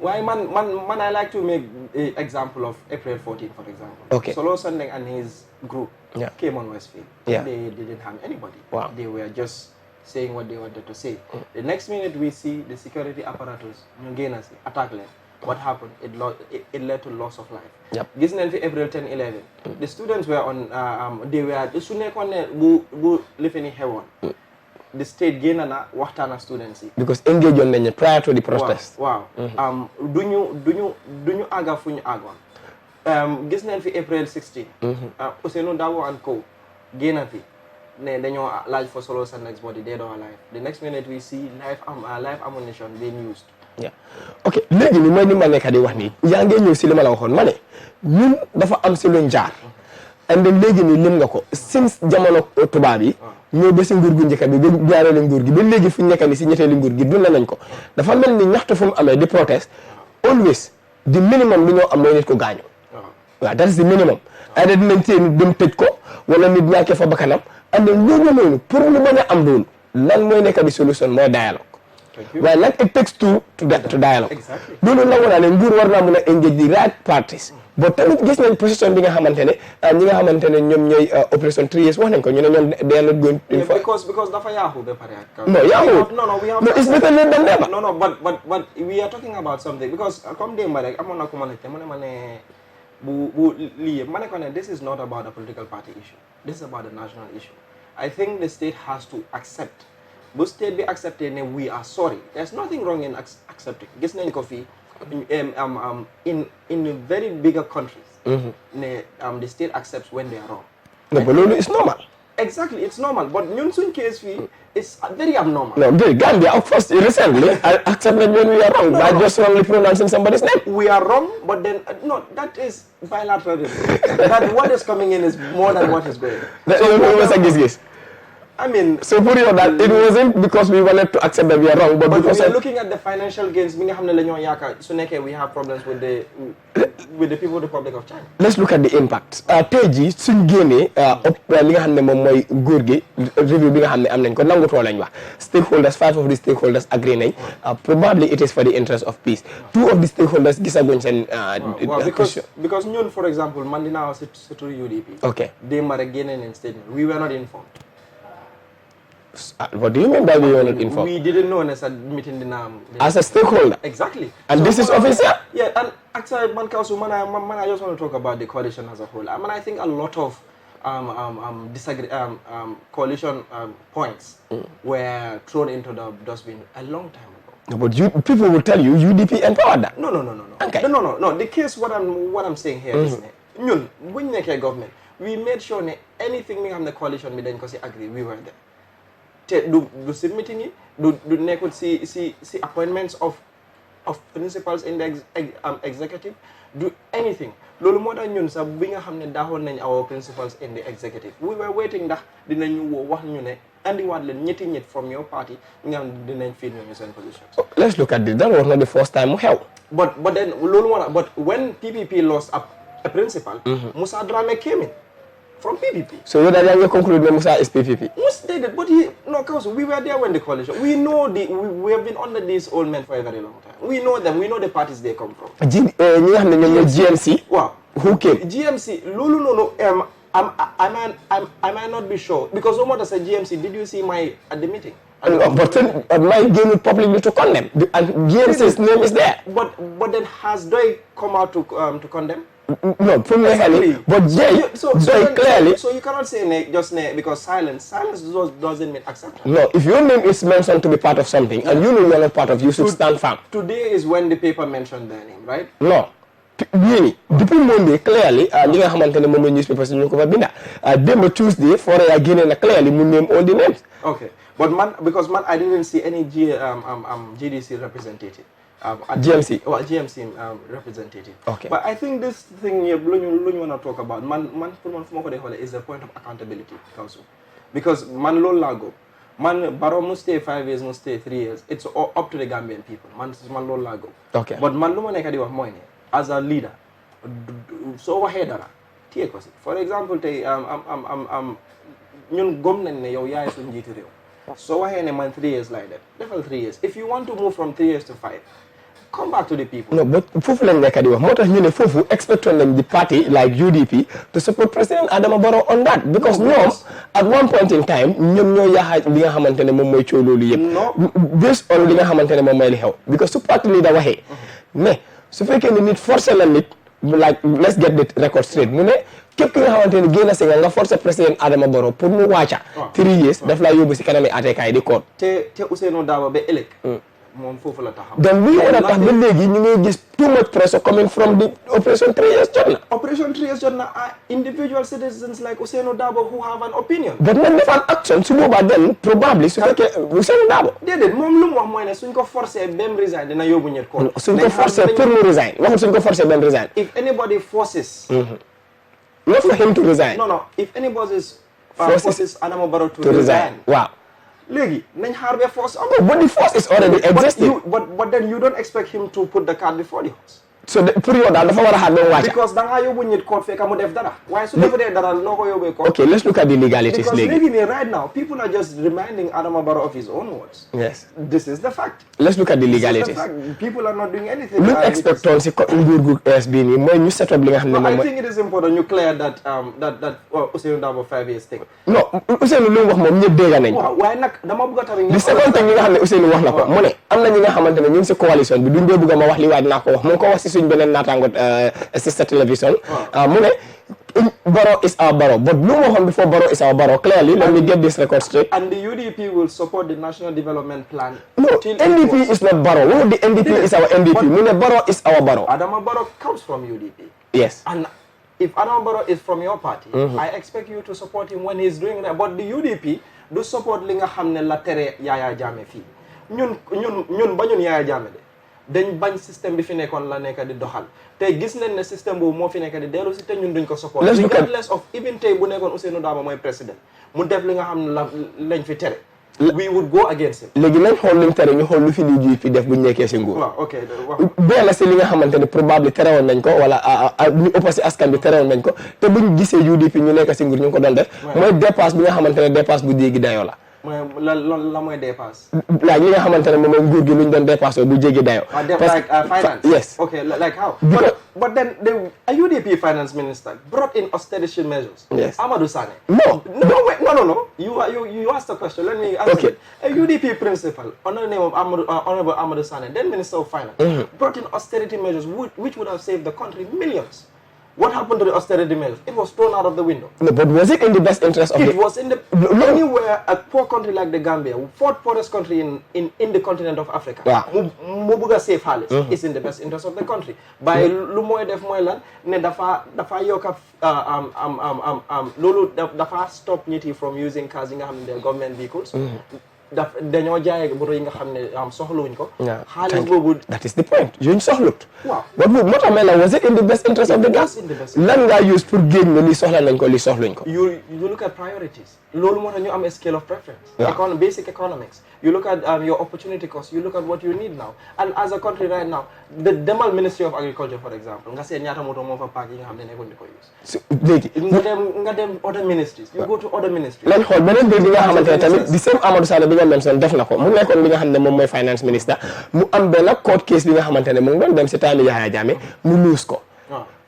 Why man I like to make an example of April 14, for example. Solo Sandeng and his group came on Westfield. They didn't harm anybody. Wow. They were just saying what they wanted to say. The next minute we see the security apparatus attack them. What happened? It led to loss of life. Yep. This is April 10, 11. The students were on. They were the students who live in Hewan. The state gain na waxtana students because engage on nañ prior to the protest. Wow. duñu aga fuñu agon. Gis nañ fi April 16. Ousseynou Dawo and co gain fi ne dañoo laaj for solo sa next body dead or alive. The next minute we see live ammunition being used. Yeah. Okay, léegi ni mooy ni ma nekk di wax nii yaa ngi ñëw si li ma la waxoon ma ne ñun dafa am si luñ jaar and then léegi nii lim nga ko since jamono tubaab yi ñoo ba si nguur gu njëkk bi ba jaareele nguur gi ba léegi fu ñu nekk ni si ñetteelu nguur gi dund nañ ko dafa mel ni ñaxtu fu mu amee di protest always the minimum lu ñoo am mooy nit ko gaañu waaw that is the minimum ay da dinañ tee nit dem tëj ko wala nit ñàkkee fa bakkanam and then loolu noonu pour lu mën a am loolu lan mooy nekk di solution mooy dialogue waaye nag it takes two to dialogue loolu la war a ne nguur war naa mën a engage the right parties but tamit gis nañ position bi nga xamante ne ñi nga xamante ne ñoom ñooy opération 3 years wax nañ ko ñu ne ñoom they are not going because dafa yaaxu ba pare no it's better than never but we are talking about something because comme démba rek amoon na ko mën a te mu ne ma ne bu lii ma ne ko ne this is not about a political party issue this is about a national issue I think the state has to accept bu state bi accepté ne we are sorry there's nothing wrong in accepting gis nañ ko fii in very bigger countries the state accepts when they are wrong. No, but it's normal. Exactly, it's normal. But in some case, it's very abnormal. No, Gambia, of course, recently accepted when we are wrong by just wrongly pronouncing somebody's name. We are wrong, but then no, that is bilateralism. That what is coming in is more than what is going. I mean, so put it on that it wasn't because we wanted to accept that we are wrong, but because we are looking at the financial gains. We have problems with the people of the Republic of China. Let's look at the impact. Teji suñ génnee li nga xam ne moom mooy nguur gi review bi nga xam ne am nañ ko nangutoo lañ wax stakeholders 5 of the stakeholders agree nañ probably it is for the interest of peace 2 of the stakeholders gisaguñ seen because ñun for example man dinaa wax surtout UDP. Okay. Démb rek génnee nañ statement we were not informed. What do you mean by we were not informed? We didn't know as a meeting as a stakeholder. Exactly. And so this is official? Yeah, and actually, I just want to talk about the coalition as a whole. I mean, I think a lot of coalition points were thrown into the dustbin a long time ago. No, but people will tell you UDP empowered that. No. Okay. No. The case, what I'm saying here is, ñun buñ nekkee government, we made sure ne anything we have the coalition bi dañ ko si agree, we were there. Te du si meeting yi, du nekkul si appointments of principals in the executive, do anything. Loolu moo tax ñun sax bi nga xam ne daaxoon nañ our principals in the executive, we were waiting ndax dinañu woo wax ñu ne andiwaat leen ñetti ñett from your party nga xam ne dinañ fiil ñu seen positions. Let's look at this. That was not the first time mu xew. But then loolu moo tax, but when PPP lost a principal, Musa Drame came in from PPP. So you that you conclude that Musa is PPP? Musa did, but Council, we were there when the coalition. We know we have been under these old men for a very long time. We know them. We know the parties they come from. GMC. Wow. Who came? GMC. No. I might not be sure because someone said GMC. Did you see at the meeting? No, but my game publicly to condemn. And GMC's name is there. But then has Doi come out to condemn? No, from exactly. But Jay, clearly. So you cannot say because silence doesn't mean acceptance. No, if your name is mentioned to be part of something and you know you're not part of, you should stand firm. Today is when the paper mentioned their name, right? No. Really, depuis Monday, clearly, li nga xamantene mom newspapers ñu ko fa binda. Demba Tuesday, for again clearly mu name all the names. Okay. But because I didn't see any GDC representative. GMC. Well, GMC representative. Okay. But I think this thing you want to talk about, is the point of accountability, Council. Because man low lago, man Barrow must stay 5 years, must stay 3 years. It's all up to the Gambian people. Man low lago. Okay. But man lo maneka diwa moine as a leader. So wahedara. For example, ñun gom nañ ne yow yaay suñu njiitu réew. So waxee ne man 3 years like that. Defal 3 years. If you want to move from 3 years to 5, come back to the people. No, but fofu lañ nekk di wax moo tax ñu ne fofu expectoon nañ the party like UDP to support President Adama Barrow on that because ñoom at one point in time ñoom ñoo yaaxa li nga xamante ne moom mooy coow loolu yëpp based on li nga xamante ne moom mooy li xew because su parti leader waxee mais su fekkee ne nit forcé la nit like let's get the record straight mu ne képp ki nga xamante ne génn si nga forcé Président Adama Barrow pour mu wàcca 3 years daf laa yóbbu si kanami àttekaay di koot te Ousainou Darboe ba ëllëg moom foofu la taxaw. donc li war a tax ba léegi ñu ngi gis too much pressure coming from the Operation 3 years Jotna. Operation 3 years Jotna are individual citizens like Ousainou Darboe who have an opinion. but nañ def an action su boobaa then probably su fekkee Ousainou Darboe. déedéet moom lu mu wax mooy ne suñ ko forcé bem resign dina yóbbu ñett ko. suñ ko forcé pour mu resign waxul suñ ko forcé bem resign. if anybody forces. not for him to resign. no if anybody forces Adama Barrow to resign. waaw. Léegi nañ xaar ba force am. but the force is already existing. But then you don't expect him to put the cart before the horse. so pour yow daal dafa war a xaar ba mu wàcca. because da ngaa yóbbu nit koot fekk mu def dara. waaye su defee dara noo ko yóbbee koot. okay let's look at the legalities because léegi. léegi right now people are just reminding Adama Barrow of his own words. yes. this is the fact. let's look at the legalities. people are not doing anything. lu expect on si nguur gu es bii nii mooy ñu set up li nga xam ne moom I think it is important you clear that Ousainou Darboe 5 years thing. non Ousainou lu mu wax moom ñëpp dégg nañ. waaw waaye nag dama bëgg a tamit. di second thing li nga xam ne Ousainou wax na ko mu ne am na ñi nga xamante ne ñu ngi si coalition bi duñ dee bëgg a ma wax li waaj naa ko wax mu ngi ko wax si suñ beneen naataango sister television mu ne Barrow is our Barrow but lu mu waxoon before Barrow is our Barrow clearly let me get this record straight. and the UDP will support the National Development Plan. no NDP is not Barrow what the NDP is our NDP mu ne Barrow is our Barrow. Adama Barrow comes from UDP. yes. and if Adama Barrow is from your party. I expect you to support him when he's doing that but the UDP do support li nga xam ne la tere Yaya Jammeh fii ñun bañun Yaya Jammeh de dañ bañ système bi fi nekkoon la nekk di doxal te gis nañ ne système boobu moo fi nekk di dellu si te ñun duñ ko support regardless of even tey bu nekkoon Ousainou Darboe mooy président mu def li nga xam ne lañ fi tere we would go against him. léegi nañ xool luñ tere ñu xool lu fi di fi def buñ nekkee si nguur. waaw ok benn si li nga xamante ne probable terewoon nañ ko wala ñu ëpp si askan bi terewoon nañ ko te buñ gisee UDP ñu nekk si nguur ñu ngi ko doon def mooy dépasse bi nga xamante ne dépasse bu jéggi dayoo la. la mooy dépasse. like li nga xamante ne moom nguur gi luñ doon dépassé bu jéggi dayoo. like finance. yes. okay like how. but then the UDP finance minister brought in austerity measures. yes. Amadou Sane. no. You asked the question. Let me answer. Okay. A UDP principal under the name of Honorable Amadou Sane, then Minister of Finance, brought in austerity measures which would have saved the country millions. What happened to the austerity measures? It was thrown out of the window. No, but was it in the best interest of it was in the anywhere a poor country like the Gambia, fourth poorest country in the continent of Africa. Mu bëgg a save xaalis. Is in the best interest of the country. By lu mooy def mooy lan ne dafa yokk loolu dafa stop nit yi from using cars yi nga xam ne government vehicles. dañoo jaay moto yi nga xam ne soxlawuñ ko. xaalis boobu that is the point yuñ soxlut. waaw moo tax mel na was it in the best interest of the gas lan ngaa use pour géej ne lii soxla nañ ko lii soxluñ ko. you look at priorities. loolu moo tax ñu am a scale of preference. Basic economics. You look at your opportunity cost. You look at what you need now. And as a country right now, the Demal Ministry of Agriculture, for example, nga seet ñaata moto moo fa paak yi nga xam ne nekkoon di ko use. léegi nga dem other ministries. You go to other ministries. lañ xool beneen bi nga xamante ne tamit di same Amadou Saleh bi nga mention def na ko mu nekkoon bi nga xam ne moom mooy finance minister mu am benn court case bi nga xamante ne mu ngi doon dem si time Yahya Jammeh mu lose ko.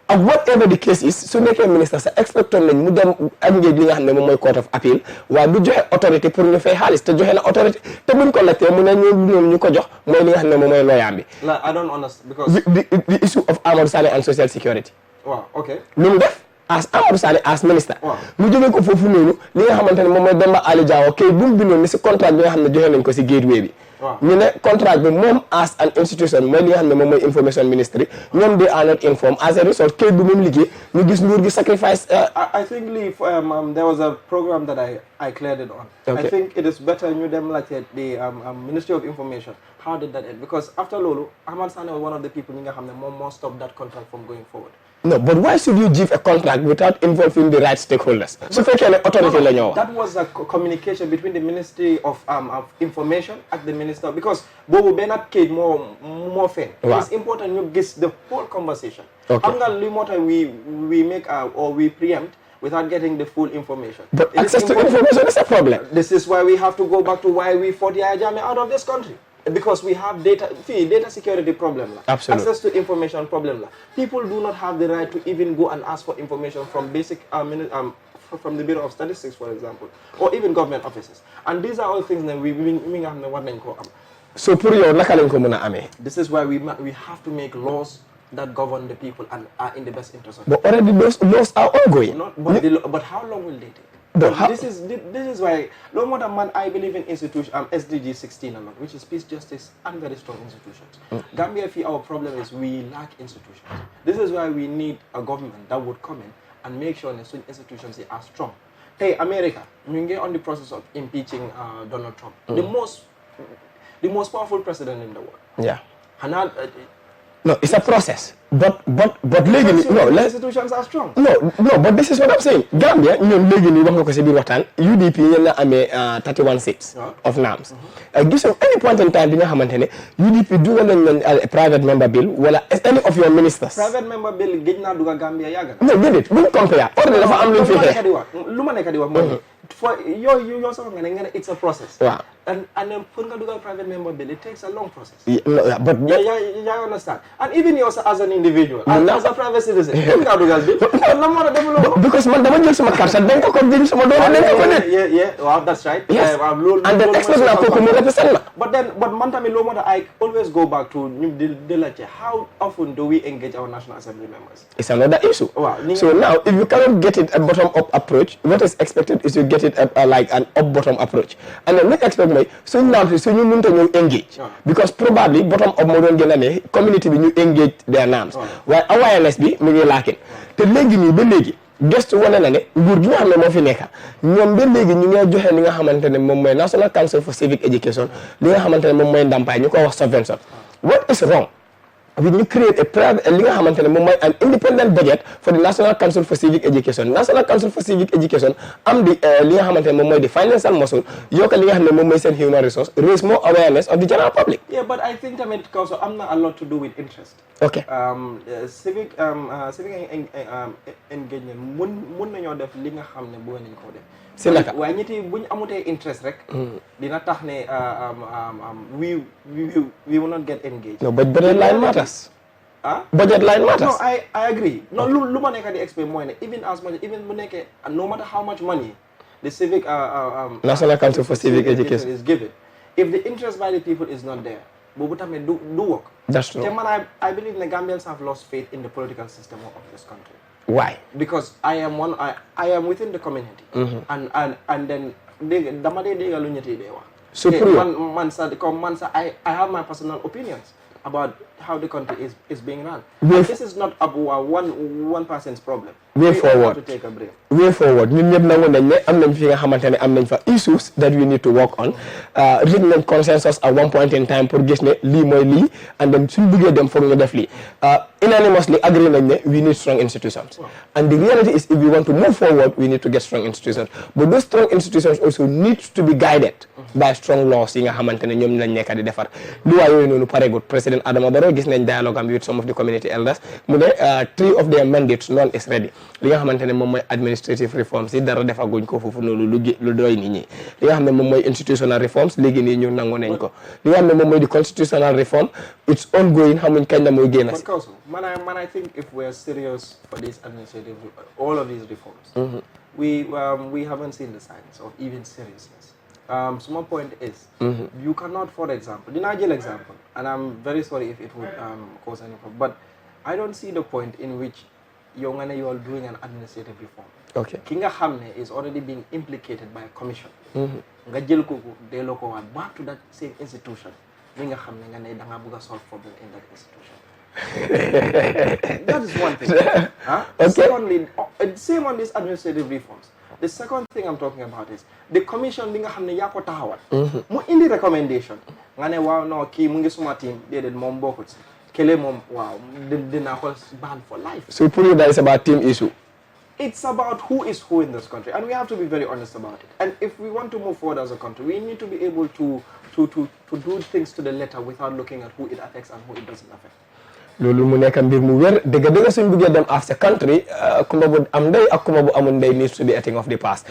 ak whatever the case is su nekkee ministre sa expecté nañ mu dem ak ngéej li nga xam ne moom mooy court of appeal waaye du joxe autorité pour ñu fay xaalis te joxe na autorité te buñ ko laajtee mu ne ñu ko jox mooy li nga xam ne moom mooy lawyer bi. I don't understand because the issue of Amadou Saleh and social security. waaw ok lu mu def as Amadou Saleh as ministre. mu jógee ko foofu noonu li nga xamante ne moom mooy Demba Ali Diawo kay bu mu bindoon ni si contrat bi nga xam ne joxe nañ ko si gateway bi. ñu ne contract bi moom as an institution mooy li nga xam ne moom mooy information ministry ñoom they are not informed as a result kayit bi moom liggéey ñu gis nguur gi sacrifice. I think there was a program that I cleared it on. I think it is better ñu dem like the Ministry of Information. How did that end? Because after loolu Ahmad Sane was one of the people ñi nga xam ne moom moo stop that contract from going forward. No, but why should you give a contract without involving the right stakeholders? So that was a communication between the Ministry of Information and the Minister because Bobo Bernard Kate more fair. It's important you get the whole conversation. We make or we preempt without getting the full information. But access to information is a problem. This is why we have to go back to why we fought Yahya Jammeh out of this country. Because we have data security problem. Absolutely. Access to information problem. People do not have the right to even go and ask for information from basic from the Bureau of Statistics, for example, or even government offices. And these are all things that we have never. So, this is why we have to make laws that govern the people and are in the best interest of. But already those laws are ongoing. But how long will they take? This is why no more than man I believe in institutions SDG 16 a lot, which is peace, justice, and very strong institutions. Gambia, our problem is we lack institutions. This is why we need a government that would come in and make sure that institutions are strong. Hey, America, we're on the process of impeaching Donald Trump, the most powerful president in the world. Yeah. No, it's a process. But legally, institutions are strong. No, but this is what I'm saying. Gambia, legally, UDP, 31 seats of NAMs. Give any point in time, UDP do a private member bill, well, any of your ministers. Private member bill, get na duga Gambia yaga. No, get it. Don't compare. For it's a process. And then private member bill, it takes a long process. Yeah, but you understand. And even you as an individual, as a private citizen, because man dama jël sama carte dañ ko jël sama doom wow, that's right. Yes. And then expect na ko mu represent la. But man tamit lo mo I always go back to how often do we engage our National Assembly members? It's another issue. Wow. So now if you cannot get it a bottom up approach, what is expected is you get it like an up bottom approach. And then next expect me so now so you need to engage because probably bottom up mo doon gëna né community bi ñu engage their names. While awareness bi mu ngi lacking. Te légui ni ba légui gestu wane na ne nguur gi nga xam ne moo fi nekk ñoom ba léegi ñu ngi joxe li nga xamante ne moom mooy National Council for Civic Education li nga xamante ne moom mooy ndàmpaay ñu ko wax subvention. What is wrong with ñu create a private li nga xamante ne moom mooy an independent budget for the National Council for Civic Education. National Council for Civic Education am di li nga xamante ne moom mooy di financial muscle yokk li nga xam ne moom mooy seen human resource raise more awareness of the general public. Yeah, but I think tamit also am na a lot to do with interest. Okay. Civic engagement mun nañoo def li nga xam ne bëgg nañ koo def. si naka waaye ñiti buñ amutee interest rek. dina tax ne we will not get engaged. No, but budget line matters. Budget line matters. No, I agree. No, lu ma nekk di explain mooy ne even bu nekkee no matter how much money the civic National Council for Civic Education is given, if the interest by the people is not there, boobu tamit du work. That's true. Te man I believe the Gambians have lost faith in the political system of this country. Why? Because I am within the community. And then so I have my personal opinions about how the country is being run. This is not one person's problem. Way forward. Have to take a break. Way forward. ñun ñëpp nangu nañ ne am nañ fi nga xamante ne am nañ fa issues that we need to work on. Reach nañ consensus at one point in time pour gis ne lii mooy lii and then suñ bëggee dem foog ñu def lii. Unanimously agree nañ ne we need strong institutions. And the reality is if we want to move forward we need to get strong institutions. But those strong institutions also need to be guided by strong laws yi nga xamante ne ñoom lañ nekk di defar. Lu waa yooyu noonu paregut. Président Adama Barrow gis nañ dialogue am with some of the community elders mu ne 3 of their mandates none is ready. Li nga xamante ne moom mooy administrative reforms yi dara defaguñ ko foofu noonu lu doy nit ñi li nga xam ne moom mooy institutional reforms léegi nii ñu nangu nañ ko li nga xam ne moom mooy di constitutional reform it's ongoing xamuñ kañ la mooy génn si. Man, I think if we're serious for this administrative, all of these reforms, we haven't seen the signs of even seriousness. So my point is, you cannot, for example, the Nigel example, and I'm very sorry if it would cause any problem, but I don't see the point in which you are doing an administrative reform. Okay. Kinga Hamne is already being implicated by a commission. Nga jël ko de loko wat back to that same institution. Kinga Hamne nga ne da nga bëgg solve problem in that institution. That is one thing. Okay. Secondly, same on these administrative reforms. The second thing I'm talking about is the commission binga hamne yako tahawat. Mo indi recommendation. Ngane wow no ki mungi suma team deeded mom bokut. Kele mom wow dina ko ban for life. So for you that is about team issue. It's about who is who in this country, and we have to be very honest about it. And if we want to move forward as a country, we need to be able to do things to the letter without looking at who it affects and who it doesn't affect. Loolu mu nekk mbir mu wér dëgg suñ bëggee dem as a country kumba bu am ndey ak kumba bu amul ndey needs to be a thing of the past.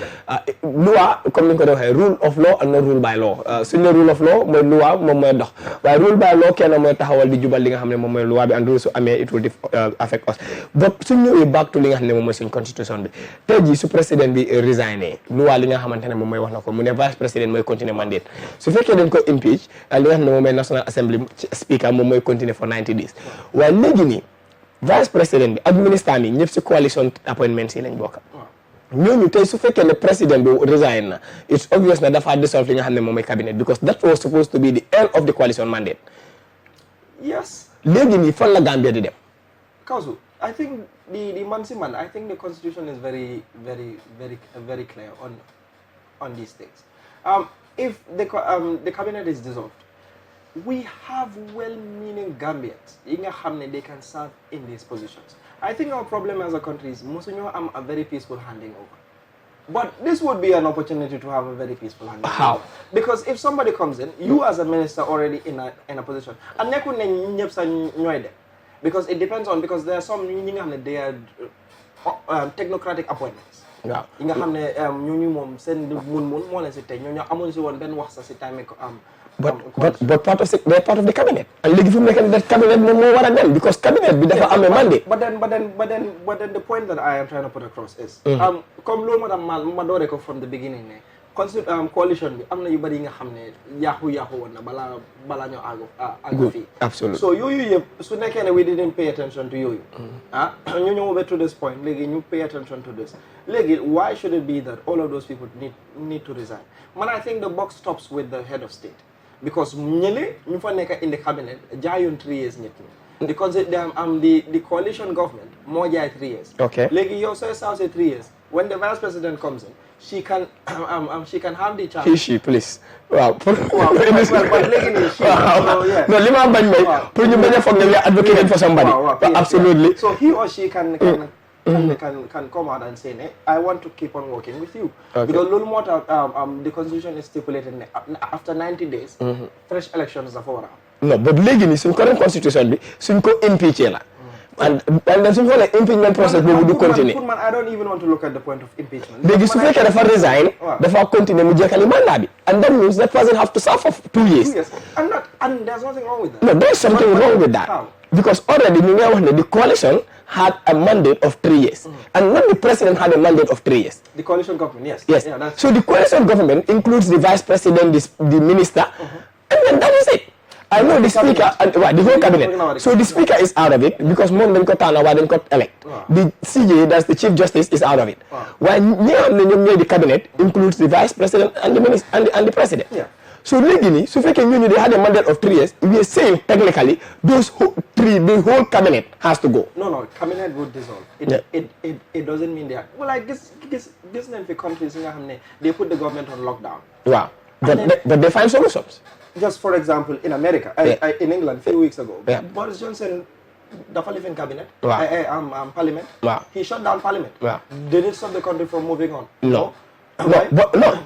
Loi comme ni ko waxee rule of law and not rule by law suñ ne rule of law mooy loi moom mooy dox waaye rule by law kenn mooy taxawal di jubal li nga xam ne moom mooy loi bi and rule su amee it will affect us but suñ ñëwee back to li nga xam ne moom mooy suñ constitution bi tey jii su président bi resigné loi li nga xamante ne moom mooy wax na ko mu ne vice président mooy continuer mandate su fekkee dañ ko impeach li nga xam ne moom mooy national assembly speaker moom mooy continuer for 90 days waaye léegi nii vice président bi ak ministre yi ñëpp si coalition appointments yi lañ bokk ñooñu tey su fekkee ne président bi resign na it's obvious na dafa dissolve li nga xam ne moom mooy cabinet because that was supposed to be the end of the coalition mandate. Yes. léegi nii fan la Gambia di dem. Kausu, I think I think the constitution is very clear on these things. If the cabinet is dissolved, we have well-meaning Gambians. They can serve in these positions. I think our problem as a country is Musunyo am a very peaceful handing over. But this would be an opportunity to have a very peaceful handing over. How? Because if somebody comes in, you as a minister already in a position, because it depends on, because there are some they are technocratic appointments. Yeah. But part of the cabinet. And legi fum nek that cabinet mo wara dem because cabinet bi dafa am mandate. But then the point that I am trying to put across is comme lolu madam ma dore ko from the beginning ne coalition bi amna yu bari nga xamne yahu won na bala ñu ago fi. Absolutely. So yoyu yep su nekké ne we didn't pay attention to yoyu. Ñu ñëw to this point legi ñu pay attention to this. Legi why should it be that all of those people need to resign? Man, I think the buck stops with the head of state. Because ñëlé ñu fa nekk in the cabinet jaayoon 3 years ñet because the coalition government moo jaay 3 years. Okay. Léegi yow sooy say 3 years when the vice president comes in she can have the chance. She please. Wow. But léegi nii she. No, li ma bañ may pour ñu bañ a foog ne we are advocating for somebody. Absolutely. So he or she can come out and say, I want to keep on working with you. Okay. Because the constitution is stipulated after 90 days, fresh elections are for. No, but legally, suñ current constitution bi suñ ko impeach la. And then suñ ko impeachment process bi du continue. I don't even want to look at the point of impeachment. Léegi su fekkee dafa resign, dafa continue mu jekkali mandat bi. And that means that person have to serve for 2 years. 2 years. And there's nothing wrong with that. No, there's something wrong with that. How? Because already the coalition had a mandate of 3 years. And not the president had a mandate of 3 years. The coalition government, yes. Yes. Yeah, so the coalition government includes the vice president, the minister, and then that is it. I know the speaker and the whole cabinet. So the speaker is out of it because moom dañ ko tànn waaye dañ ko elect. The CJ, that's the chief justice, is out of it. Waaye ñi nga xam ne ñoom ñooy the cabinet includes the vice president and the minister and the president. So léegi nii su fekkee ñooñu they had a mandate of 3 years, we are saying technically the whole cabinet has to go. No, cabinet would dissolve. It doesn't mean that. Well, I guess nañ fi countries yi nga xam ne they put the government on lockdown. Waaw, but they find solutions. Just for example, in America, in England, a few weeks ago, Boris Johnson dafa live in cabinet, parliament. He shut down parliament. Did it stop the country from moving on? No,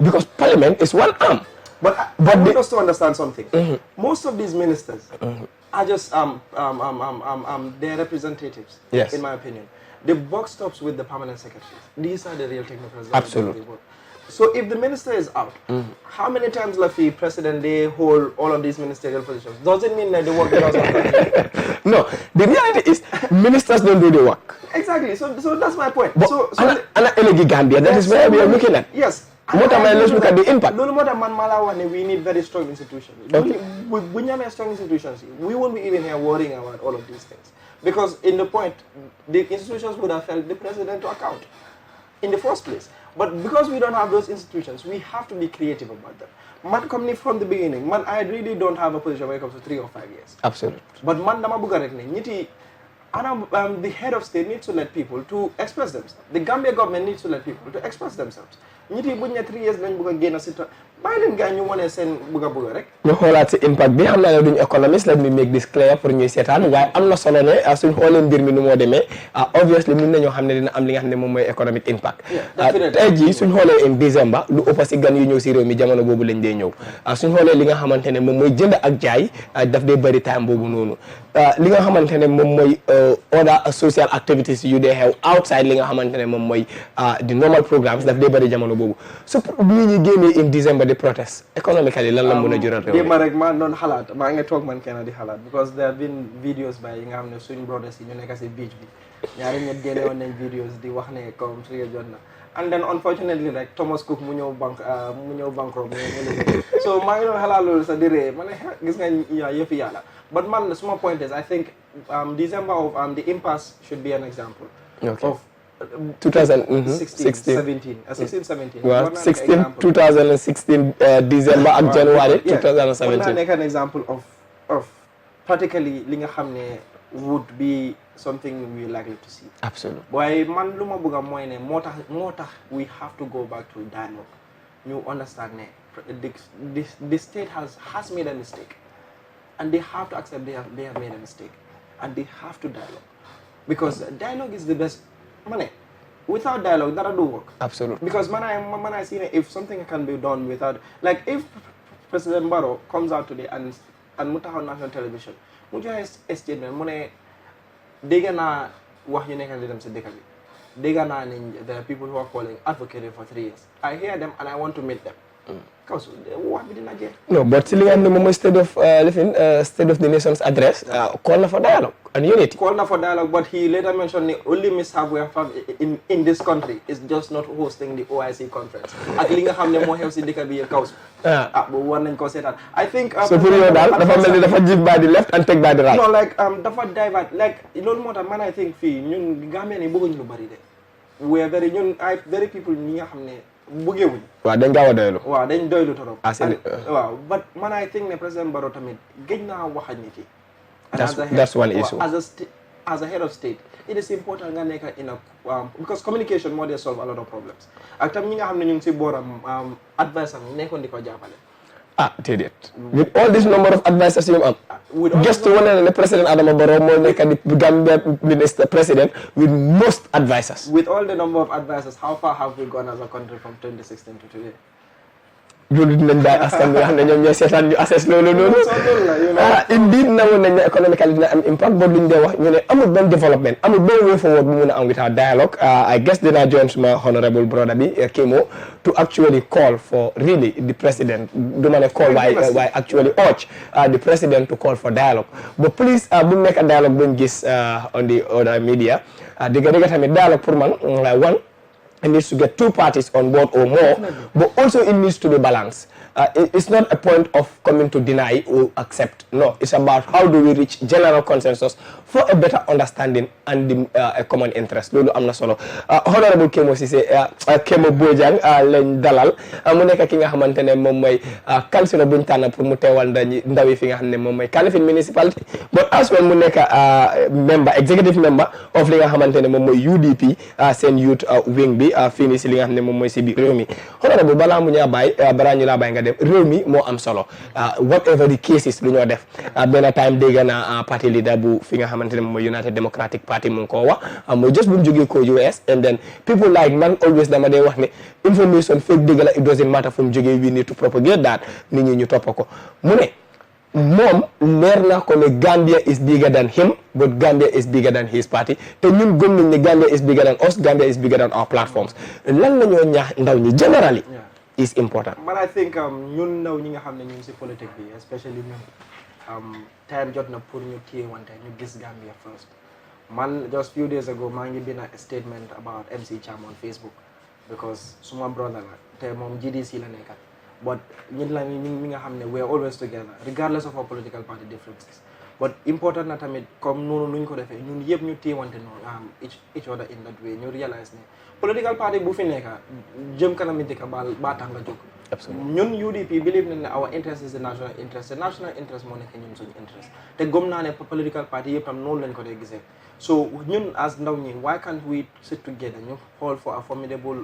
because parliament is one arm. But I want us to understand something. Most of these ministers are just their representatives, in my opinion. The buck stops with the permanent secretaries. These are the real technocrats. Absolutely. So if the minister is out, how many times the president they hold all of these ministerial positions? Doesn't mean that they work because of No, the reality is ministers don't do the work. Exactly. So that's my point. But Gambia, that is where we are looking at. Yes. Let's look at the impact. We need very strong institutions. When you have strong institutions, we won't be even here worrying about all of these things. Because in the point, the institutions would have held the president to account in the first place. But because we don't have those institutions, we have to be creative about them. Man, company from the beginning, man, I really don't have a position when it comes to 3 or 5 years. Absolutely. But man, the head of state needs to let people to express themselves. The Gambia government needs to let people to express themselves. Ñiti buñ ne 3 years lañ bëgg génn ci bàyyi leen gars ñu wane seen bëgg rek ñu xoolaat ci impact bi xam naa ne duñu économiste let me make this clear pour ñuy seetaan waaye am na solo ne suñ xoolee mbir mi nu moo demee obviously mën nañoo xam ne dina am li nga xam ne moom mooy economic impact tey jii suñ xoolee in December lu ëpp ci gan yu ñëw ci réew mi jamono boobu lañ dee ñëw suñ xoolee li nga xamante ne moom mooy jënd ak jaay daf dee bëri time boobu noonu li nga xamante ne moom mooy other social activities yu dee xew outside li nga xamante ne moom mooy the normal programmes daf dee bëri jamono boobu su nit ñi génnee in December di protest economically lan la mën a jural réew mi démb rek maa doon xalaat maa ngi toog man kenn di xalaat because there have been videos by yi nga xam ne suñ brothers yi ñu nekk si beach bi ñaari ñet génne woon nañ videos di wax ne comme 3 years Jotna and then unfortunately rek Thomas Cook mu ñëw bankrupt so maa ngi doon xalaat loolu sa di ree ma ne gis nga yëfi yàlla but man suma point is I think December of the impasse should be an example of 2016 17 well 2016 December ak January 2017 nekk an example of practically li nga xam ne would be something we likely to see absolutely waaye man lu ma bëgg a mooy ne moo tax we have to go back to dialogue ñu understand ne the state has made a mistake and they have to accept they have made a mistake and they have to dialogue because dialogue is the best money. Without dialogue, that do work. Absolutely. Because man, I see if something can be done without, like if President Barrow comes out today and mutahaw national television, mu joxe statement mu ne dégg naa wax ñu nekkal di dem si dëkk bi dégg naa ne there are people who are calling advocating for 3 years. I hear them and I want to meet them. Because wax bi dina jeex. No, but si li nga xam ne moom mooy state of the nation's address call na for dialogue and unity. Call na for dialogue, but he later mentioned the only mishap we have found in this country is just not hosting the OIC conference. Ak li nga xam ne moo xew si dëkk bi yëpp kaw boobu war nañ ko seetaan. I think so pour yow daal dafa mel ni dafa jib by the left and take by the right. No, like dafa divert like loolu moo tax man I think fii ñun Gambien yi bëgguñ lu bari de. We are very people ñi nga xam ne bëggewuñ waaw dañ gaaw a doylu waaw dañ doylu torop waaw but man I think ne président Barrow tamit gëj naa wax ak nit yi that's one issue as a head of state it is important nga nekk in a because communication moo dee solve a lot of problems ak tam ñi nga xam ne ñu ngi si booram advice am nekkoon di ko jàppale déedéet with all this number of advisors yu am just to wane ne président Adama Barrow moo nekk di Gambia minister president with most advisors with all the number of advisors how far have we gone as a country from 2016 to today loolu dinañ bàyyi askan bi nga xam ne ñoom ñooy seetaan ñu assess loolu noonu indeed nangu nañ ne economically dina am impact boobu lu ñu dee wax ñu ne amul benn development amul benn way forward bu mun a am without dialogue I guess dinaa join suma honorable brother bi Kemo to actually call for really the president du ma ne call waaye actually urge the president to call for dialogue but please bu mu nekk dialogue buñ gis on the other media dëgg tamit dialogue pour man one It needs to get two parties on board or more, but also it needs to be balanced. It's not a point of coming to deny or accept. No, it's about how do we reach general consensus for a better understanding and a common interest. Lolu amna solo. Honorable Kemo Cissé, Kemo Bojang lañ dalal mu nekk ki nga xamantene mom moy councilor buñ tan pour mu téwal ndawi fi nga xamne mom moy Kanifing municipality, but as well mu nekk executive member of li nga xamantene mom moy UDP sen youth wing bi fini ci li nga xamne mom moy ci bi réew mi. Honorable bala mu ñaa bay bara ñu la bay nga dem réew mi moo am solo whatever the cases lu ñoo def benn time dégg na party leader bu fi nga xamante ne moom mooy United Democratic Party mu ngi koo wax mooy just bu mu jógee ko US and then people like man always dama dee wax ne information fake dégg la it doesn't matter fu mu jógee we need to propagate that nit ñi ñu topp ko mu ne moom leer na ko ne Gambia is bigger than him but Gambia is bigger than his party te ñun gëm nañ ne Gambia is bigger than us Gambia is bigger than our platforms lan la ñoo ñaax ndaw ñi generally is important. But I think ñun ndaw ñi nga xam ne ñu ngi si politique bi especially ñun time jot na pour ñu téye wante ñu gis Gambia first. Man just few days ago maa ngi bind a statement about MC Cham on Facebook because suma brother la te moom GDC la nekkat but ñun la ñi nga xam ne we are always together regardless of our political party differences. But important na tamit comme noonu nuñ ko defee ñun yëpp ñu téye wante noonu each other in that way ñu realize ne political party bu fi nekka jëm kanam dëkk ba tax nga jóg. ñun UDP believe nañ ne our interest is the national interest. The national interest moo nekk ñun suñu interest te gëm naa ne political party yëpp tam noonu lañ ko dee gisee. So ñun as ndaw ñi why can't we sit together ñu call for a formidable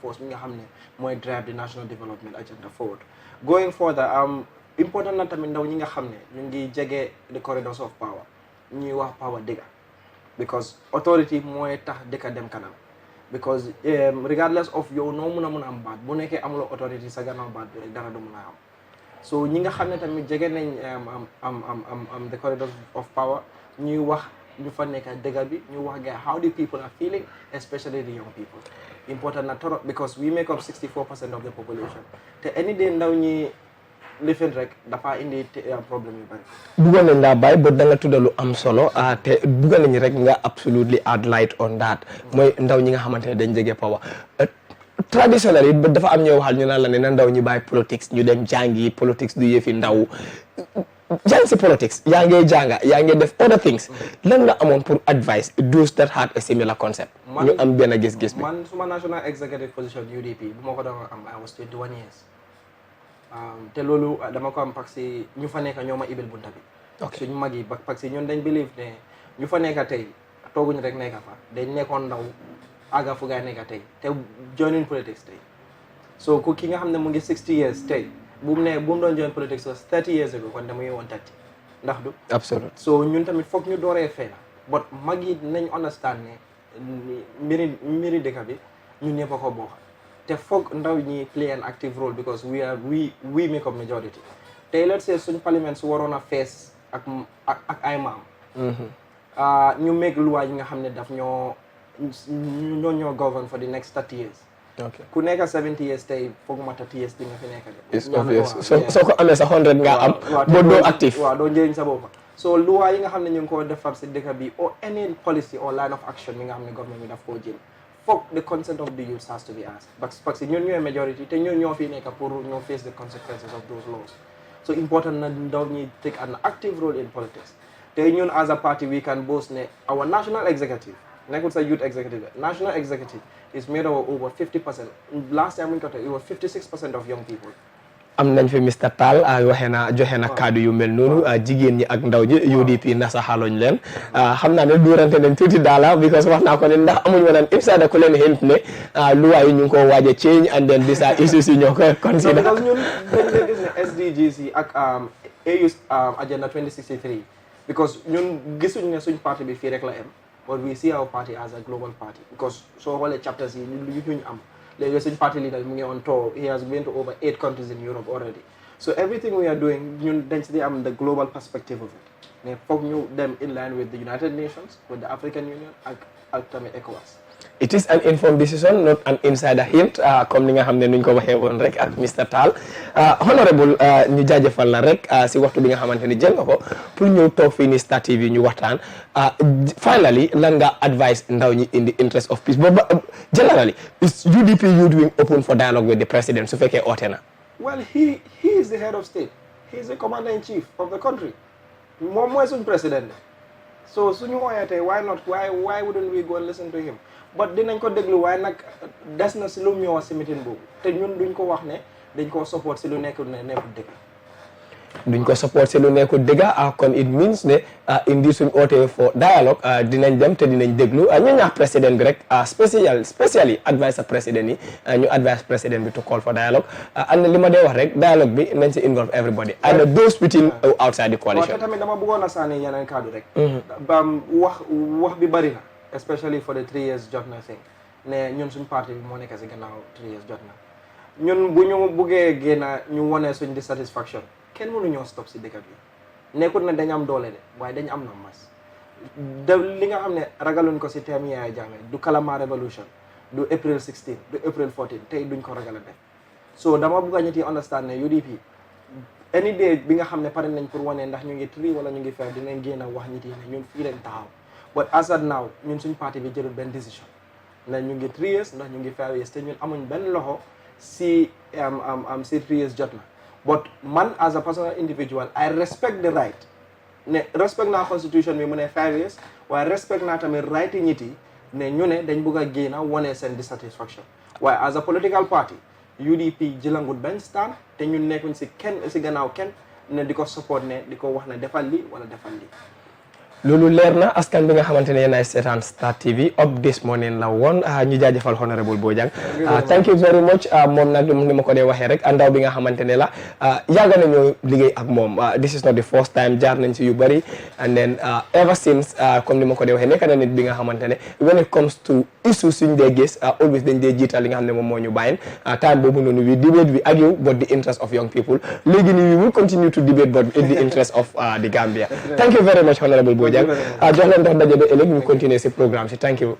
force mi nga xam ne mooy drive the national development agenda forward. Going further important na tamit ndaw ñi nga xam ne ñu ngi jege the corridors of power ñuy wax power dëgga because authority mooy tax dëkka dem kanam because regardless of yow noo mun a am baat bu nekkee amuloo authority sa gannaaw baat bi rek dara du mun a am so ñi nga xam ne tamit jege nañ the corridors of power ñuy wax ñu fa nekk dëgga bi ñu wax gars how the people are feeling especially the young people important na torop because we make up 64% of the population te any day ndaw ñi lifin rek dafa indi problème yu bari. Buggoon nañ laa bàyyi ba da nga tudda lu am solo te buggoon nañ rek nga absolutely add light on that mooy ndaw ñi nga xamante ne dañ jege power traditionally dafa am ñooy waxal ñu naan la ne na ndaw ñi bàyyi politics ñu dem jàngi politics du yëfi ndaw jàng si politics yaa ngi jànga yaa ngi def other things lan nga amoon pour advice those that had a similar concept ñu am benn gis-gis bi. man suma national executive position UDP bu ma ko doon am I was 21 years. te loolu dama ko am parce que ñu fa nekk ñoo ma ibil bunta bi suñu mag yi parce que ñun dañ believe ne ñu fa nekk tey tooguñu rek nekk fa dañ nekkoon ndaw aga fu gaa nekk tey te joining politics tey so ku ki nga xam ne mu ngi 60 years tey bu mu doon join politics so 30 years ago kon dama woon 30 ndax du absolute so ñun tamit foog ñu dooree fee la but mag yi nañ understand ne mbiri dëkk bi ñun ñëpp a ko bokk te foog ndaw ñi play an active role because we make up majority tey let's say suñ parlement su waroon a fees ak ay maam ñu make loi yi nga xam ne daf ñoo govern for the next 30 years ku nekk 70 years tey foog ma 30 years di nga fi nekk de it's obvious soo ko amee sa 100 nga am boo doo active waaw doo njëriñ sa bopp so loi yi nga xam ne ñu ngi ko defar si dëkk bi or any policy or line of action mi nga xam ne government bi daf koo jël fuck the consent of the youth has to be asked parce que ñun ñooy majority te ñun ñoo fi nekk pour ñoo face the consequences of those laws so important na ndaw ñi take an active role in politics te ñun as a party we can boast ne our national executive nekkul sa youth executive national executive is made of over 50%. Last time we got it was 56% of young people. am nañ fi Mr Tall joxe na kaddu yu mel noonu jigéen ñi ak ndaw ñi UDP nasaxaloñ leen xam naa ne duurante nañ tuuti daala because wax naa ko ne ndax amuñ woon ibsa da ko leen hint ne luwaa yi ñu ngi ko waaj a change and then these are issues yi ñoo ko consider because ñun dañ leen gis ne SDGs yi ak AU's agenda 2063 because ñun gisuñ ne suñ parti bi fii rek la am but we see our party as a global party because soo xoolee chapters yi ñu am léegi suñ party leader mu ngi on tour he has been to over 8 countries in Europe already so everything we are doing ñun dañ si am the global perspective of it ne foog ñu dem in line with the United Nations with the African Union ak tamit ECOWAS It is an informed decision, not an insider hint, comme ni nga xam ne nuñ ko waxee woon rek ak Mr Tall. Honorable ñu jaajëfal la rek si waxtu bi nga xamante ni jël nga ko pour ñëw toog fii ni Star TV ñu waxtaan. Finally, lan nga advice ndaw ñi in the interest of peace. But generally, is UDP youth wing open for dialogue with the president su fekkee oote na? Well, he is the head of state. He is the commander-in-chief of the country. Moom mooy suñ président. So suñu ooyatee why not? Why wouldn't we go and listen to him? But dinañ ko déglu waaye nag des na si lu mu wax si meeting boobu te ñun duñ ko wax ne dañ koo support si lu nekkul dëgg. duñ ko support si lu nekkul dëgg kon it means ne indi suñ oote for dialogue dinañ dem te dinañ déglu ñu ñaax président bi rek spécially advice sa président yi ñu advice président bi to call for dialogue and li ma dee wax rek dialogue bi nañ si involve everybody either those within or outside the coalition. waaw te tamit dama bëggoon a sànni yeneen kaddu rek. wax bi bari na. Especially for the 3 years Jotna thing ne ñun suñ parti bi moo nekk si gannaaw 3 years Jotna ñun bu ñu buggee génna ñu wone suñ dissatisfaction kenn mënu ñoo stop si dëkk bi nekkul ne dañ am doole de waaye dañ am na mas de li nga xam ne ragaluñ ko si teem Yaya Jammeh du Kalama Revolution du April 16 du April 14 tey duñ ko ragal a def so dama bugg a ñetti understand ne UDP any day bi nga xam ne pare nañ pour wane ndax ñu ngi 3 wala ñu ngi fair dinañ génn wax ñit yi ne ñun fii leen taxaw. But as of now ñun suñ parti bi jëlul benn décision ndax ñu ngi 3 years ndax ñu ngi 5 years te ñun amuñ benn loxo si 3 years Jotna but man as a personal individual I respect the right ne respect naa constitution bi mu ne 5 years waaye respect naa tamit right yi ñit yi ne ñu ne dañ bëgg a génn wane seen dissatisfaction waaye as a political party UDP jëlangul benn stand te ñun nekkuñ si gannaaw kenn ne di ko support ne di ko wax ne defal li wala defal li. loolu leer na askan bi nga xamante ne yéen ay seetaan Star TV up this morning la woon ñu jaajëfal honorable Bojang thank you very much moom nag ni ma ko dee waxee rek ndaw bi nga xamante ne la yàgg nañoo liggéey ak moom this is not the first time jaar nañ si yu bëri and then ever since comme ni ma ko dee waxee nekk na nit bi nga xamante ne when it comes to issue suñ dee gis always dañ dee jiital li nga xam ne moom moo ñu bàyyin time boobu noonu we debate we argue but the interest of young people léegi nii we will continue to debate but in the interest of the Gambia thank you very much honorable Bojang jox leen dox daje ba ëllëg ñu continuer si programme si thank you